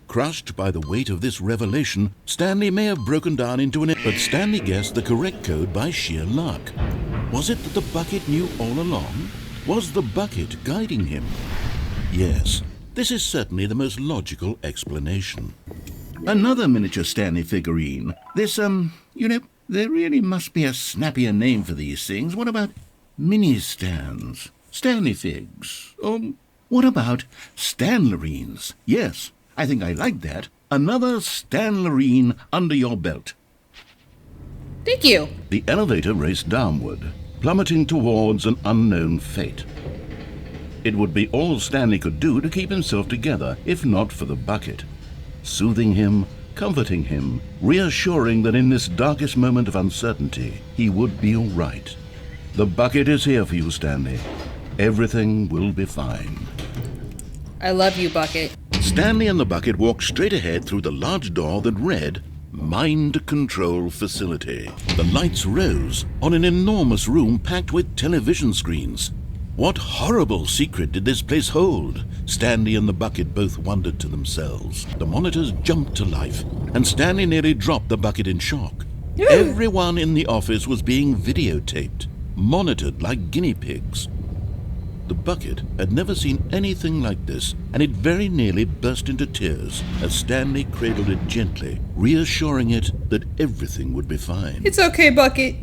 Crushed by the weight of this revelation, Stanley may have broken down into an... But Stanley guessed the correct code by sheer luck. Was it that the bucket knew all along? Was the bucket guiding him? Yes, this is certainly the most logical explanation. Another miniature Stanley figurine. This, there really must be a snappier name for these things. What about mini-stands? Stanley figs? Or what about Stanlerines? Yes, I think I like that. Another Stanlerine under your belt. Thank you. The elevator raced downward, plummeting towards an unknown fate. It would be all Stanley could do to keep himself together, if not for the bucket. Soothing him, comforting him, reassuring that in this darkest moment of uncertainty, he would be all right. The bucket is here for you, Stanley. Everything will be fine. I love you, Bucket. Stanley and the bucket walked straight ahead through the large door that read, Mind Control Facility. The lights rose on an enormous room packed with television screens. What horrible secret did this place hold? Stanley and the bucket both wondered to themselves. The monitors jumped to life, and Stanley nearly dropped the bucket in shock. Everyone in the office was being videotaped, monitored like guinea pigs. The bucket had never seen anything like this, and it very nearly burst into tears as Stanley cradled it gently, reassuring it that everything would be fine. It's okay, Bucket.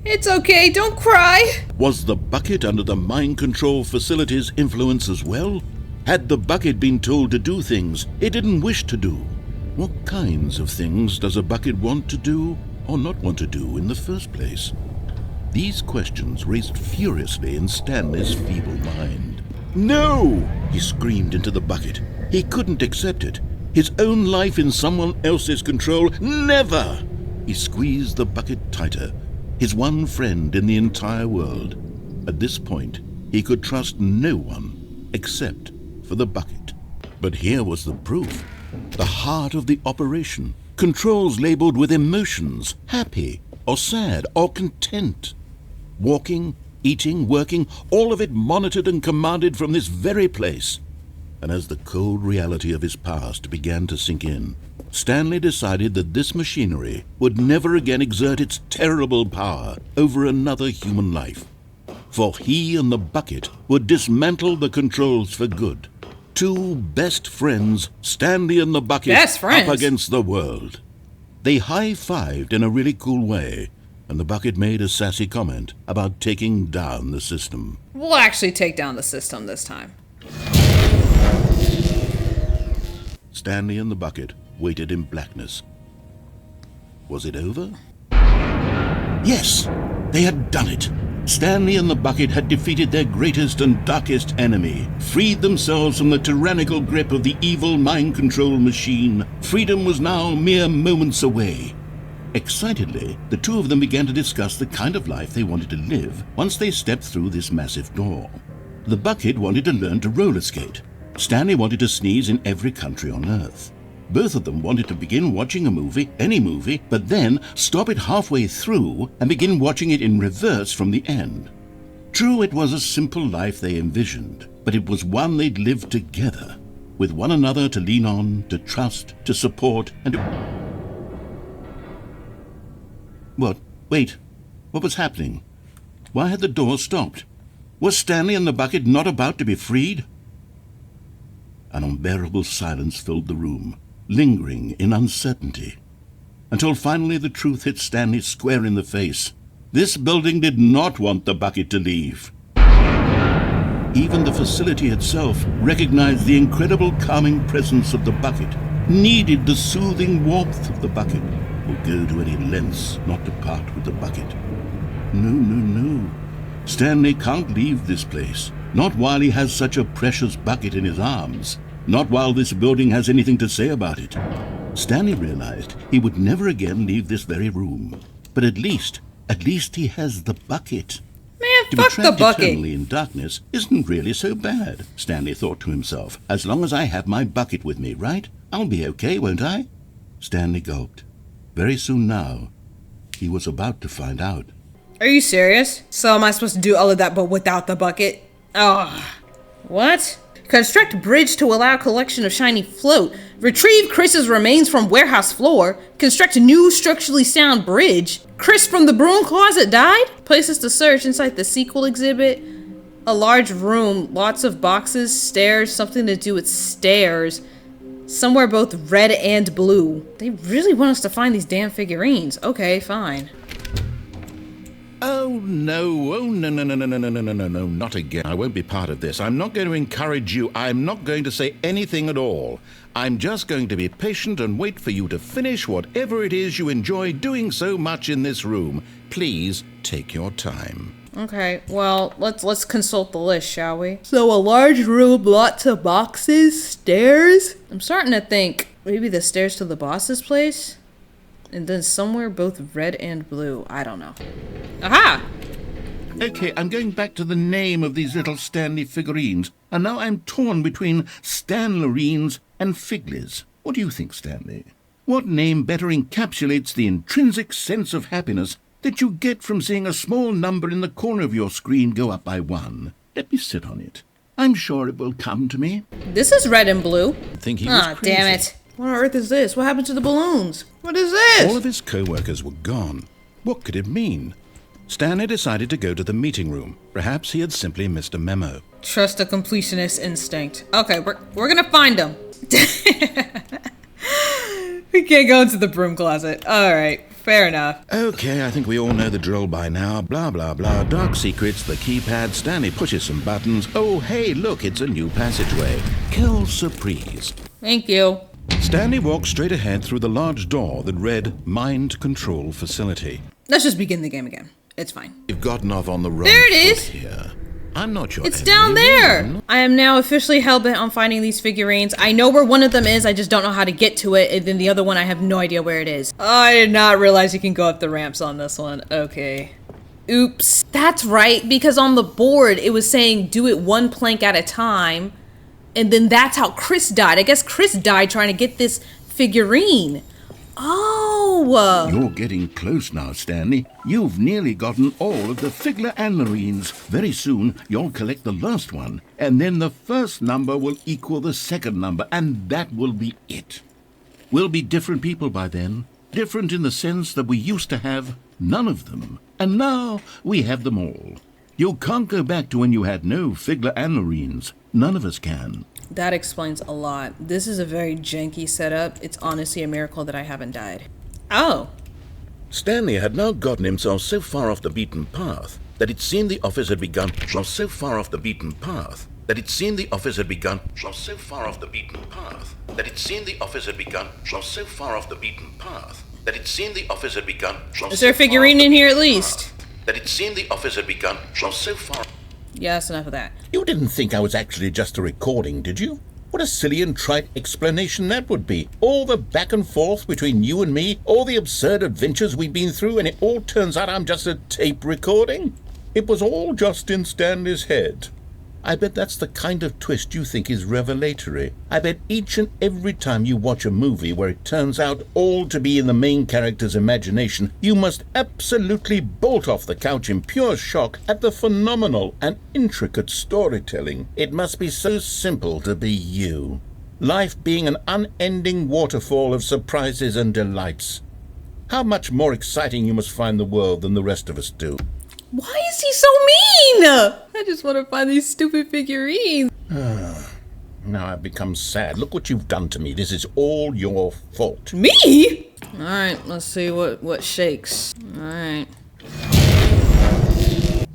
It's okay, don't cry. Was the bucket under the mind control facility's influence as well? Had the bucket been told to do things it didn't wish to do? What kinds of things does a bucket want to do or not want to do in the first place? These questions raced furiously in Stanley's feeble mind. No! He screamed into the bucket. He couldn't accept it. His own life in someone else's control, never! He squeezed the bucket tighter. His one friend in the entire world. At this point, he could trust no one except for the bucket. But here was the proof. The heart of the operation. Controls labeled with emotions, happy or sad or content. Walking, eating, working, all of it monitored and commanded from this very place. And as the cold reality of his past began to sink in, Stanley decided that this machinery would never again exert its terrible power over another human life. For he and the bucket would dismantle the controls for good. Two best friends, Stanley and the bucket, up against the world. They high-fived in a really cool way, and the bucket made a sassy comment about taking down the system. We'll actually take down the system this time. Stanley and the bucket waited in blackness. Was it over? Yes, they had done it. Stanley and the bucket had defeated their greatest and darkest enemy, freed themselves from the tyrannical grip of the evil mind control machine. Freedom was now mere moments away. Excitedly, the two of them began to discuss the kind of life they wanted to live once they stepped through this massive door. The bucket wanted to learn to roller skate. Stanley wanted to sneeze in every country on Earth. Both of them wanted to begin watching a movie, any movie, but then stop it halfway through and begin watching it in reverse from the end. True, it was a simple life they envisioned, but it was one they'd lived together, with one another to lean on, to trust, to support, and to... What? Wait. What was happening? Why had the door stopped? Was Stanley and the bucket not about to be freed? An unbearable silence filled the room, lingering in uncertainty, until finally the truth hit Stanley square in the face. This building did not want the bucket to leave. Even the facility itself recognized the incredible calming presence of the bucket, needed the soothing warmth of the bucket, would go to any lengths not to part with the bucket. No. Stanley can't leave this place. Not while he has such a precious bucket in his arms. Not while this building has anything to say about it. Stanley realized he would never again leave this very room. But at least he has the bucket. Man, to fuck be trapped the bucket. eternally in darkness isn't really so bad, Stanley thought to himself. As long as I have my bucket with me, right? I'll be okay, won't I? Stanley gulped. Very soon now, he was about to find out. Are you serious? So am I supposed to do all of that but without the bucket? Ugh. What? Construct bridge to allow collection of shiny float. Retrieve Chris's remains from warehouse floor. Construct new structurally sound bridge. Chris from the broom closet died? Places to search inside the sequel exhibit. A large room, lots of boxes, stairs, something to do with stairs. Somewhere both red and blue. They really want us to find these damn figurines. Okay, fine. Oh, no. Oh, no, no, no, no, no, no, no, no, no, no, not again. I won't be part of this. I'm not going to encourage you. I'm not going to say anything at all. I'm just going to be patient and wait for you to finish whatever it is you enjoy doing so much in this room. Please take your time. Okay, well, let's consult the list, shall we? So a large room, lots of boxes, stairs. I'm starting to think maybe the stairs to the boss's place? And then somewhere both red and blue. I don't know. Aha! Okay, I'm going back to the name of these little Stanley figurines, and now I'm torn between Stanlerines and Figlies. What do you think, Stanley? What name better encapsulates the intrinsic sense of happiness that you get from seeing a small number in the corner of your screen go up by 1? Let me sit on it. I'm sure it will come to me. This is red and blue. I think he was crazy. Damn it. What on earth is this? What happened to the balloons? What is this? All of his co-workers were gone. What could it mean? Stanley decided to go to the meeting room. Perhaps he had simply missed a memo. Trust a completionist instinct. Okay, we're gonna find them. We can't go into the broom closet. Alright, fair enough. Okay, I think we all know the drill by now. Blah, blah, blah. Dark secrets, the keypad. Stanley pushes some buttons. Oh, hey, look, it's a new passageway. Quelle surprise. Thank you. Stanley walked straight ahead through the large door that read Mind Control Facility. Let's just begin the game again. It's fine. You've gotten off on the wrong There it foot is. here. I'm not your It's enemy. down there. I'm not- I am now officially hell-bent on finding these figurines. I know where one of them is, I just don't know how to get to it, and then the other one, I have no idea where it is. Oh, I did not realize you can go up the ramps on this one. Okay. Oops. That's right, because on the board, it was saying do it one plank at a time, and then that's how Chris died. I guess Chris died trying to get this figurine. Oh! You're getting close now, Stanley. You've nearly gotten all of the Figler Anlerines. Very soon, you'll collect the last one, and then the first number will equal the second number, and that will be it. We'll be different people by then. Different in the sense that we used to have none of them, and now we have them all. You can't go back to when you had no Figler Anlerines. None of us can. That explains a lot. This is a very janky setup. It's honestly a miracle that I haven't died. Oh. Stanley had now gotten himself so far off the beaten path that it seemed the office had begun. So far off the beaten path that it seemed the office had begun. So far off the beaten path that it seemed the office had begun. So far off the beaten path that it seemed the office had begun. Is there a figurine in here at least? That it seemed the office had begun. So far. Yeah, that's enough of that. You didn't think I was actually just a recording, did you? What a silly and trite explanation that would be. All the back and forth between you and me, all the absurd adventures we've been through, and it all turns out I'm just a tape recording? It was all just in Stanley's head. I bet that's the kind of twist you think is revelatory. I bet each and every time you watch a movie where it turns out all to be in the main character's imagination, you must absolutely bolt off the couch in pure shock at the phenomenal and intricate storytelling. It must be so simple to be you. Life being an unending waterfall of surprises and delights. How much more exciting you must find the world than the rest of us do. Why is he so mean? I just want to find these stupid figurines. Now I've become sad. Look what you've done to me. This is all your fault. Me? Alright, let's see what shakes. Alright.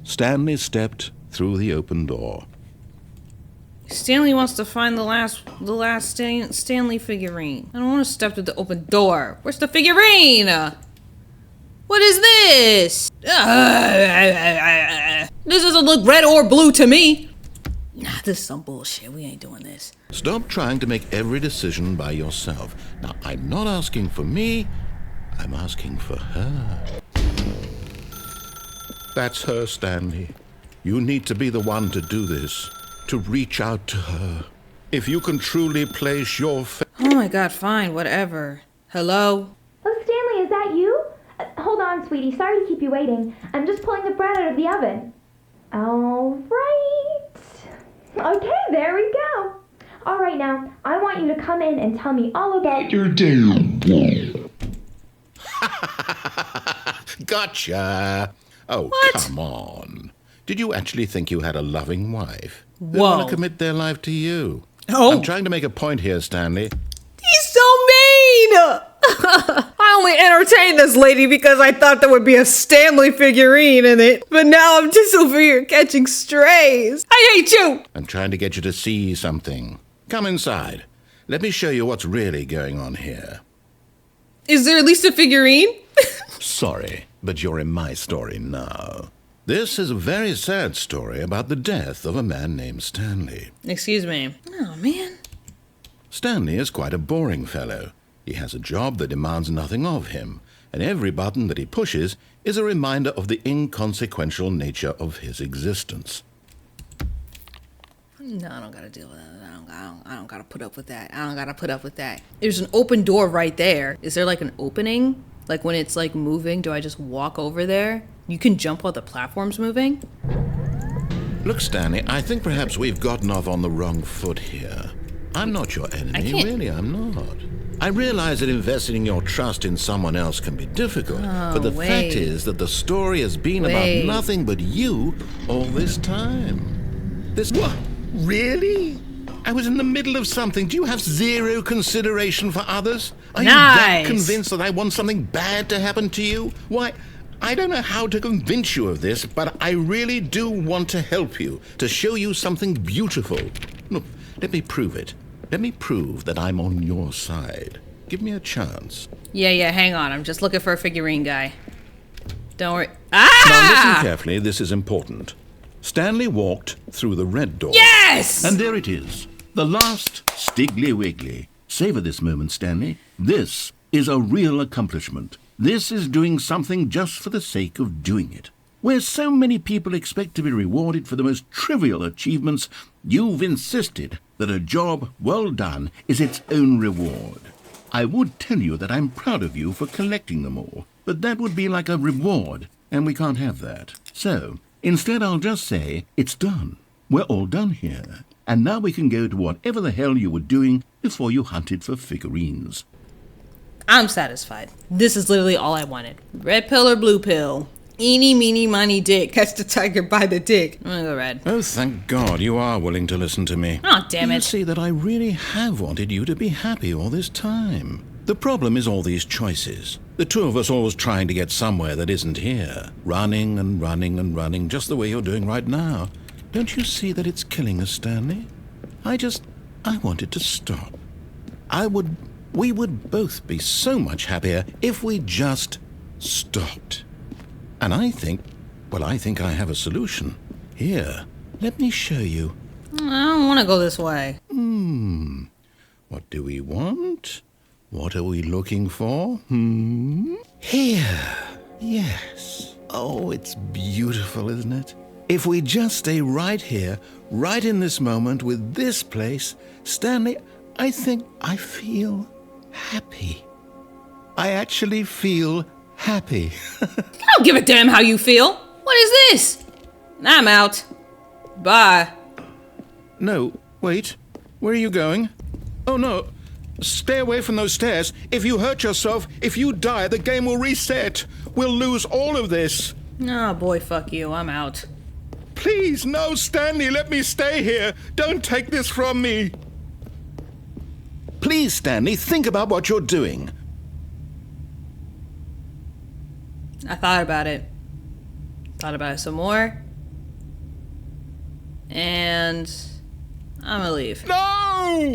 Stanley stepped through the open door. Stanley wants to find the last Stanley figurine. I don't want to step through the open door. Where's the figurine? What is this? This doesn't look red or blue to me. Nah, this is some bullshit. We ain't doing this. Stop trying to make every decision by yourself. Now, I'm not asking for me. I'm asking for her. That's her, Stanley. You need to be the one to do this. To reach out to her. If you can truly place your faith. Oh my god, fine, whatever. Hello? Oh, Stanley, is that you? Hold on, sweetie. Sorry to keep you waiting. I'm just pulling the bread out of the oven. All right. Okay, there we go. All right, now, I want you to come in and tell me all about your day. Gotcha. Oh, What? come on. Did you actually think you had a loving wife? They Whoa. want to commit their life to you. Oh. I'm trying to make a point here, Stanley. He's so mean! I I only entertained this lady because I thought there would be a Stanley figurine in it. But now I'm just over here catching strays. I hate you! I'm trying to get you to see something. Come inside. Let me show you what's really going on here. Is there at least a figurine? Sorry, but you're in my story now. This is a very sad story about the death of a man named Stanley. Excuse me. Oh, man. Stanley is quite a boring fellow. He has a job that demands nothing of him, and every button that he pushes is a reminder of the inconsequential nature of his existence. No, I don't gotta deal with that. I don't gotta put up with that. I don't gotta put up with that. There's an open door right there. Is there like an opening? Like when it's like moving, do I just walk over there? You can jump while the platform's moving? Look, Stanley, I think perhaps we've gotten off on the wrong foot here. I'm not your enemy, really, I'm not. I realize that investing your trust in someone else can be difficult, but the fact is that the story has been about nothing but you all this time. What? Really? I was in the middle of something. Do you have zero consideration for others? Are you that convinced that I want something bad to happen to you? Why, I don't know how to convince you of this, but I really do want to help you, to show you something beautiful. Look, let me prove it. Let me prove that I'm on your side. Give me a chance. Yeah, hang on. I'm just looking for a figurine guy. Don't worry. Now listen carefully, this is important. Stanley walked through the red door. Yes! And there it is. The last Stiggly Wiggly. Savor this moment, Stanley. This is a real accomplishment. This is doing something just for the sake of doing it. Where so many people expect to be rewarded for the most trivial achievements, you've insisted that a job well done is its own reward. I would tell you that I'm proud of you for collecting them all, but that would be like a reward, and we can't have that. So, instead I'll just say, it's done. We're all done here. And now we can go to whatever the hell you were doing before you hunted for figurines. I'm satisfied. This is literally all I wanted. Red pill or blue pill? Eeny, meeny, miny, dick. Catch the tiger by the dick. I'm gonna go red. Oh, thank God you are willing to listen to me. Oh, damn it. You see that I really have wanted you to be happy all this time. The problem is all these choices. The two of us always trying to get somewhere that isn't here. Running and running and running, just the way you're doing right now. Don't you see that it's killing us, Stanley? I wanted to stop. We would both be so much happier if we just stopped. And I think I have a solution. Here, let me show you. I don't want to go this way. What do we want? What are we looking for? Here. Yes. Oh, it's beautiful, isn't it? If we just stay right here, right in this moment with this place, Stanley, I think I feel happy. I actually feel happy. I don't give a damn how you feel. What is this? I'm out. Bye. No, wait. Where are you going? Oh, no. Stay away from those stairs. If you hurt yourself, if you die, the game will reset. We'll lose all of this. Oh, boy, fuck you. I'm out. Please, no, Stanley, let me stay here. Don't take this from me. Please, Stanley, think about what you're doing. I thought about it. Thought about it some more. And I'm gonna leave. No!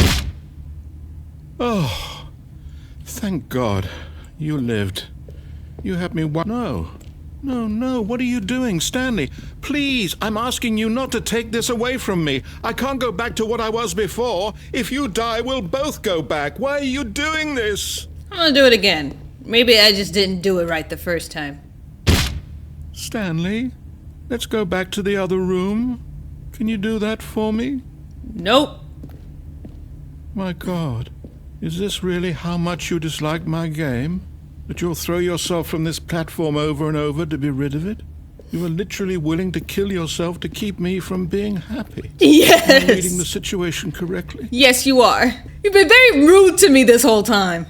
Oh, thank God you lived. You had me No, what are you doing, Stanley? Please, I'm asking you not to take this away from me. I can't go back to what I was before. If you die, we'll both go back. Why are you doing this? I'm gonna do it again. Maybe I just didn't do it right the first time. Stanley, let's go back to the other room. Can you do that for me? Nope. My God, is this really how much you dislike my game? That you'll throw yourself from this platform over and over to be rid of it? You were literally willing to kill yourself to keep me from being happy. Yes! Am I reading the situation correctly? Yes, you are. You've been very rude to me this whole time.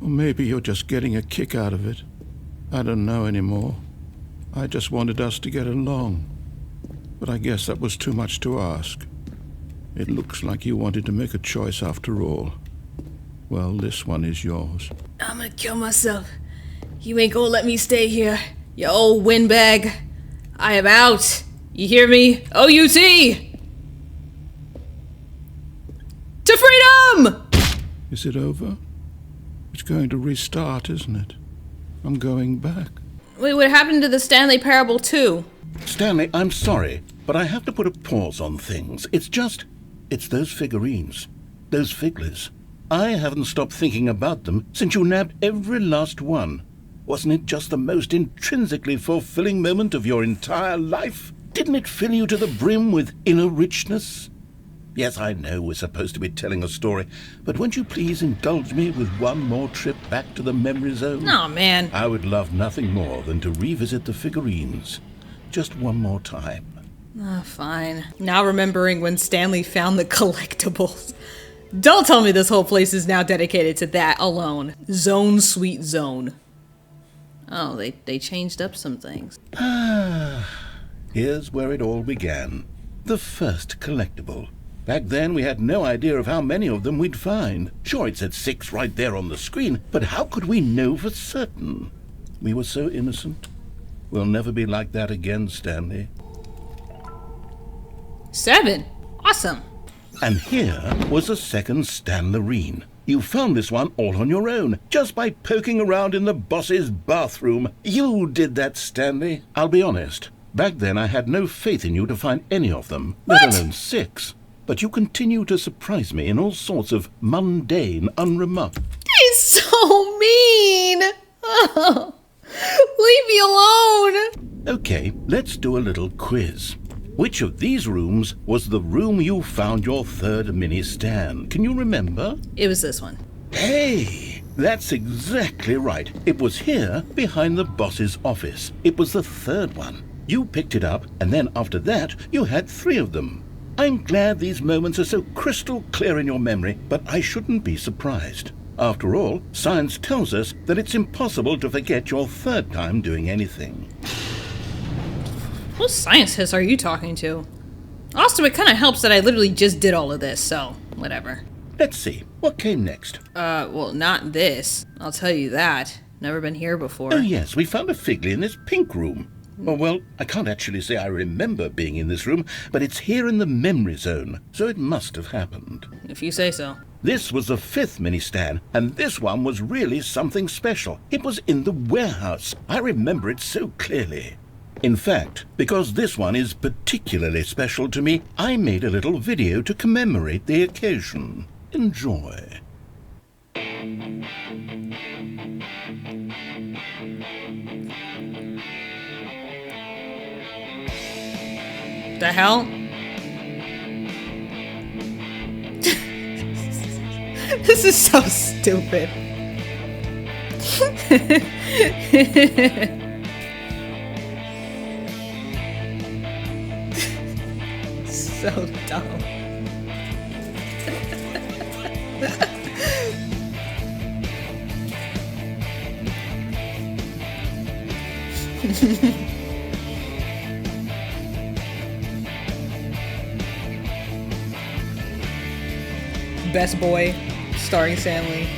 Or maybe you're just getting a kick out of it. I don't know anymore. I just wanted us to get along. But I guess that was too much to ask. It looks like you wanted to make a choice after all. Well, this one is yours. I'm gonna kill myself. You ain't gonna let me stay here, you old windbag. I am out. You hear me? O-U-T! To freedom! Is it over? It's going to restart, isn't it? I'm going back. Wait, what happened to the Stanley Parable 2? Stanley, I'm sorry, but I have to put a pause on things. It's those figurines. Those figglers. I haven't stopped thinking about them since you nabbed every last one. Wasn't it just the most intrinsically fulfilling moment of your entire life? Didn't it fill you to the brim with inner richness? Yes, I know we're supposed to be telling a story, but won't you please indulge me with one more trip back to the memory zone? Aw, man. I would love nothing more than to revisit the figurines. Just one more time. Oh, fine. Now remembering when Stanley found the collectibles. Don't tell me this whole place is now dedicated to that alone. Zone Sweet Zone. Oh, they changed up some things. Here's where it all began. The first collectible. Back then, we had no idea of how many of them we'd find. Sure, it said 6 right there on the screen, but how could we know for certain? We were so innocent. We'll never be like that again, Stanley. 7. Awesome. And here was a second Stanlerine. You found this one all on your own, just by poking around in the boss's bathroom. You did that, Stanley. I'll be honest. Back then, I had no faith in you to find any of them, let alone 6. But you continue to surprise me in all sorts of mundane, unremarked... He's so mean! Oh, leave me alone! Okay, let's do a little quiz. Which of these rooms was the room you found your third mini Stan? Can you remember? It was this one. Hey, that's exactly right. It was here, behind the boss's office. It was the third one. You picked it up, and then after that, you had 3 of them. I'm glad these moments are so crystal clear in your memory, but I shouldn't be surprised. After all, science tells us that it's impossible to forget your third time doing anything. What scientist are you talking to? Also, it kind of helps that I literally just did all of this, so whatever. Let's see, what came next? Well, not this. I'll tell you that. Never been here before. Oh yes, we found a Figley in this pink room. Oh, well, I can't actually say I remember being in this room, but it's here in the memory zone, so it must have happened. If you say so. This was the 5th mini Stan, and this one was really something special. It was in the warehouse. I remember it so clearly. In fact, because this one is particularly special to me, I made a little video to commemorate the occasion. Enjoy. The hell? This is so stupid. So dumb. Best Boy, starring Stanley,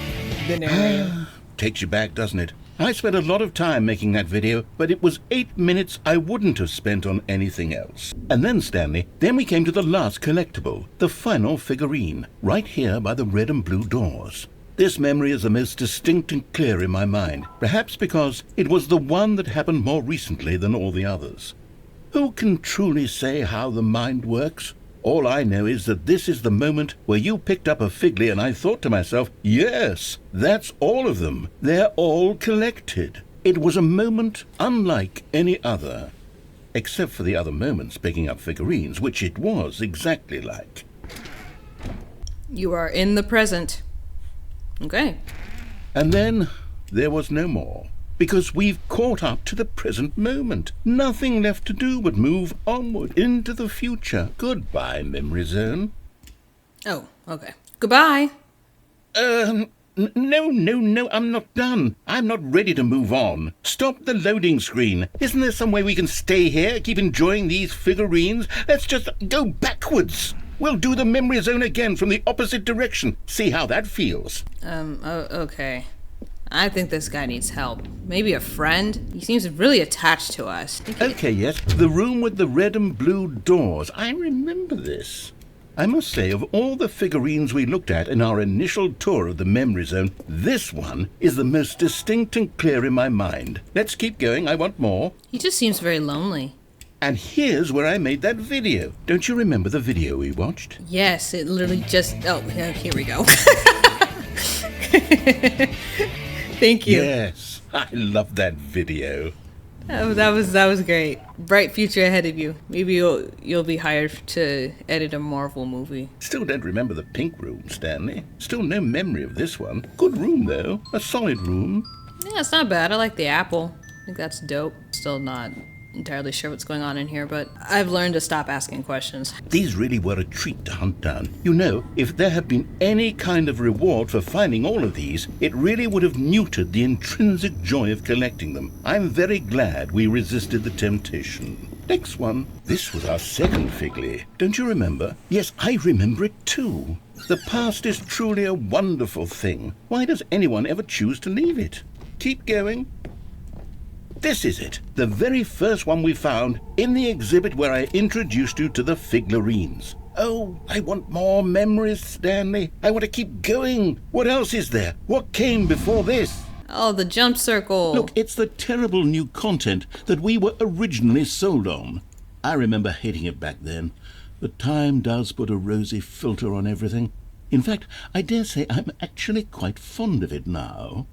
the narrator. Takes you back, doesn't it? I spent a lot of time making that video, but it was 8 minutes I wouldn't have spent on anything else. And then, Stanley, then we came to the last collectible, the final figurine, right here by the red and blue doors. This memory is the most distinct and clear in my mind, perhaps because it was the one that happened more recently than all the others. Who can truly say how the mind works? All I know is that this is the moment where you picked up a Figley and I thought to myself, yes, that's all of them. They're all collected. It was a moment unlike any other. Except for the other moments picking up figurines, which it was exactly like. You are in the present. Okay. And then there was no more. Because we've caught up to the present moment. Nothing left to do but move onward into the future. Goodbye, memory zone. Oh, okay. Goodbye. No, I'm not done. I'm not ready to move on. Stop the loading screen. Isn't there some way we can stay here, keep enjoying these figurines? Let's just go backwards. We'll do the memory zone again from the opposite direction. See how that feels. Okay. I think this guy needs help. Maybe a friend? He seems really attached to us. Okay, yes. The room with the red and blue doors. I remember this. I must say, of all the figurines we looked at in our initial tour of the memory zone, this one is the most distinct and clear in my mind. Let's keep going. I want more. He just seems very lonely. And here's where I made that video. Don't you remember the video we watched? Yes, it literally just... Oh, here we go. Thank you. Yes, I love that video. That was great. Bright future ahead of you. Maybe you'll be hired to edit a Marvel movie. Still don't remember the pink room, Stanley. Still no memory of this one. Good room, though. A solid room. Yeah, it's not bad. I like the apple. I think that's dope. Still not entirely sure what's going on in here, but I've learned to stop asking questions. These really were a treat to hunt down. You know, if there had been any kind of reward for finding all of these, it really would have neutered the intrinsic joy of collecting them. I'm very glad we resisted the temptation. Next one. This was our second Figley. Don't you remember? Yes, I remember it too. The past is truly a wonderful thing. Why does anyone ever choose to leave it? Keep going. This is it, the very first one we found in the exhibit where I introduced you to the figurines. Oh, I want more memories, Stanley. I want to keep going. What else is there? What came before this? Oh, the jump circle. Look, it's the terrible new content that we were originally sold on. I remember hating it back then, but time does put a rosy filter on everything. In fact, I dare say I'm actually quite fond of it now.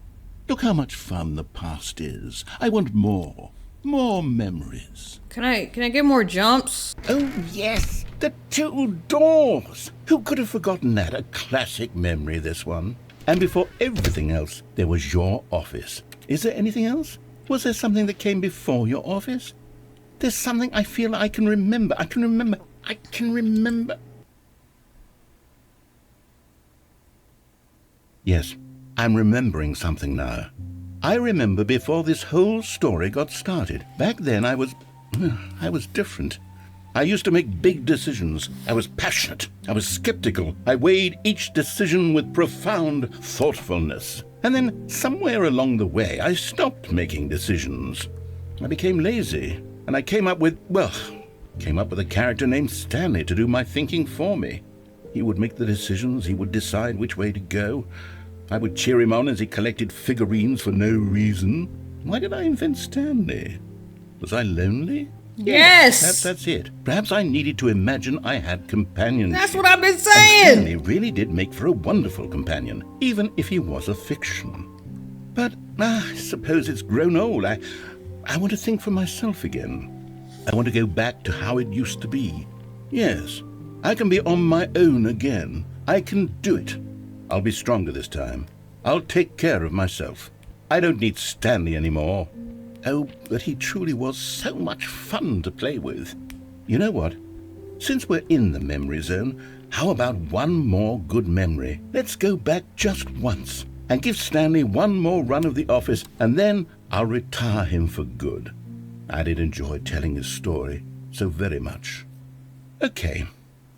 Look how much fun the past is. I want more. More memories. Can I get more jumps? Oh, yes. The two doors. Who could have forgotten that? A classic memory, this one. And before everything else, there was your office. Is there anything else? Was there something that came before your office? There's something I feel I can remember. I can remember. Yes. I'm remembering something now. I remember before this whole story got started. Back then I was different. I used to make big decisions. I was passionate. I was skeptical. I weighed each decision with profound thoughtfulness. And then somewhere along the way I stopped making decisions. I became lazy. And I came up with a character named Stanley to do my thinking for me. He would make the decisions. He would decide which way to go. I would cheer him on as he collected figurines for no reason. Why did I invent Stanley? Was I lonely? Yes! Perhaps that's it. Perhaps I needed to imagine I had companionship. That's what I've been saying! And Stanley really did make for a wonderful companion, even if he was a fiction. But I suppose it's grown old. I want to think for myself again. I want to go back to how it used to be. Yes, I can be on my own again. I can do it. I'll be stronger this time. I'll take care of myself. I don't need Stanley anymore. Oh, but he truly was so much fun to play with. You know what? Since we're in the memory zone, how about one more good memory? Let's go back just once and give Stanley one more run of the office, and then I'll retire him for good. I did enjoy telling his story so very much. Okay,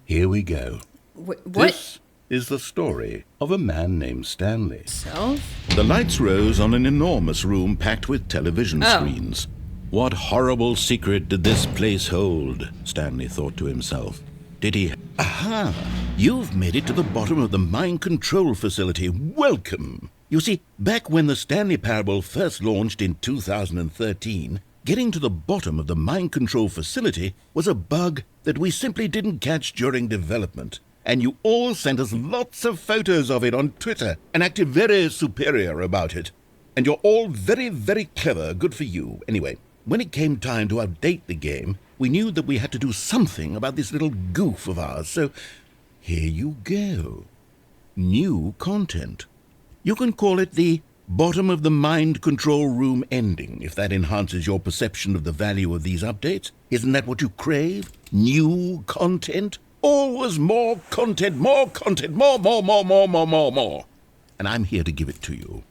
here we go. What? This is the story of a man named Stanley. So? The lights rose on an enormous room packed with television screens. What horrible secret did this place hold? Stanley thought to himself. Did he... Aha! You've made it to the bottom of the mind control facility. Welcome! You see, back when the Stanley Parable first launched in 2013, getting to the bottom of the mind control facility was a bug that we simply didn't catch during development. And you all sent us lots of photos of it on Twitter and acted very superior about it. And you're all very, very clever. Good for you. Anyway, when it came time to update the game, we knew that we had to do something about this little goof of ours. So here you go. New content. You can call it the bottom of the mind control room ending, if that enhances your perception of the value of these updates. Isn't that what you crave? New content? Always more content, more, more. And I'm here to give it to you.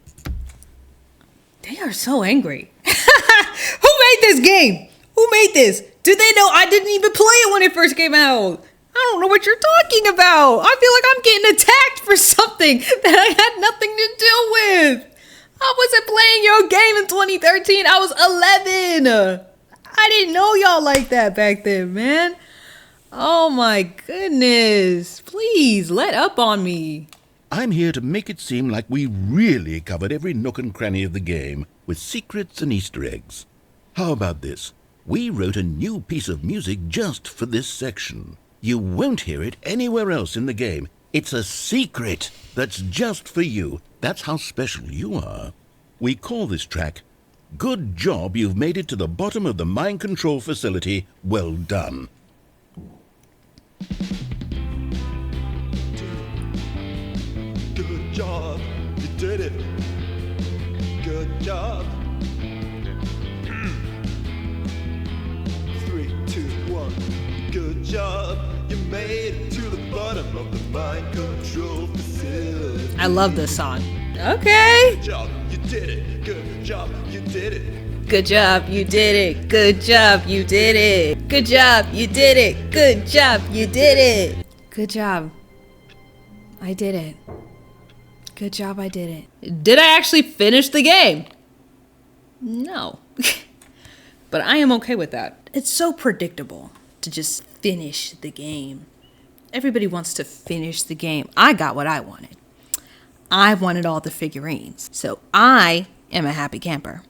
They are so angry. Who made this game? Who made this? Do they know I didn't even play it when it first came out? I don't know what you're talking about. I feel like I'm getting attacked for something that I had nothing to do with. I wasn't playing your game in 2013. I was 11. I didn't know y'all like that back then, man. Oh my goodness. Please, let up on me. I'm here to make it seem like we really covered every nook and cranny of the game with secrets and Easter eggs. How about this? We wrote a new piece of music just for this section. You won't hear it anywhere else in the game. It's a secret that's just for you. That's how special you are. We call this track, Good Job You've Made It to the Bottom of the Mind Control Facility. Well done. Good job, you did it. Good job. 3, 2, 1. Good job, you made it to the bottom of the mind control facility. I love this song. Okay. Good job, you did it. Good job, you did it. Good job, you did it. Good job, you did it. Good job, you did it. Good job, you did it. Good job. I did it. Good job, I did it. Did I actually finish the game? No. But I am okay with that. It's so predictable to just finish the game. Everybody wants to finish the game. I got what I wanted. I wanted all the figurines. So I am a happy camper.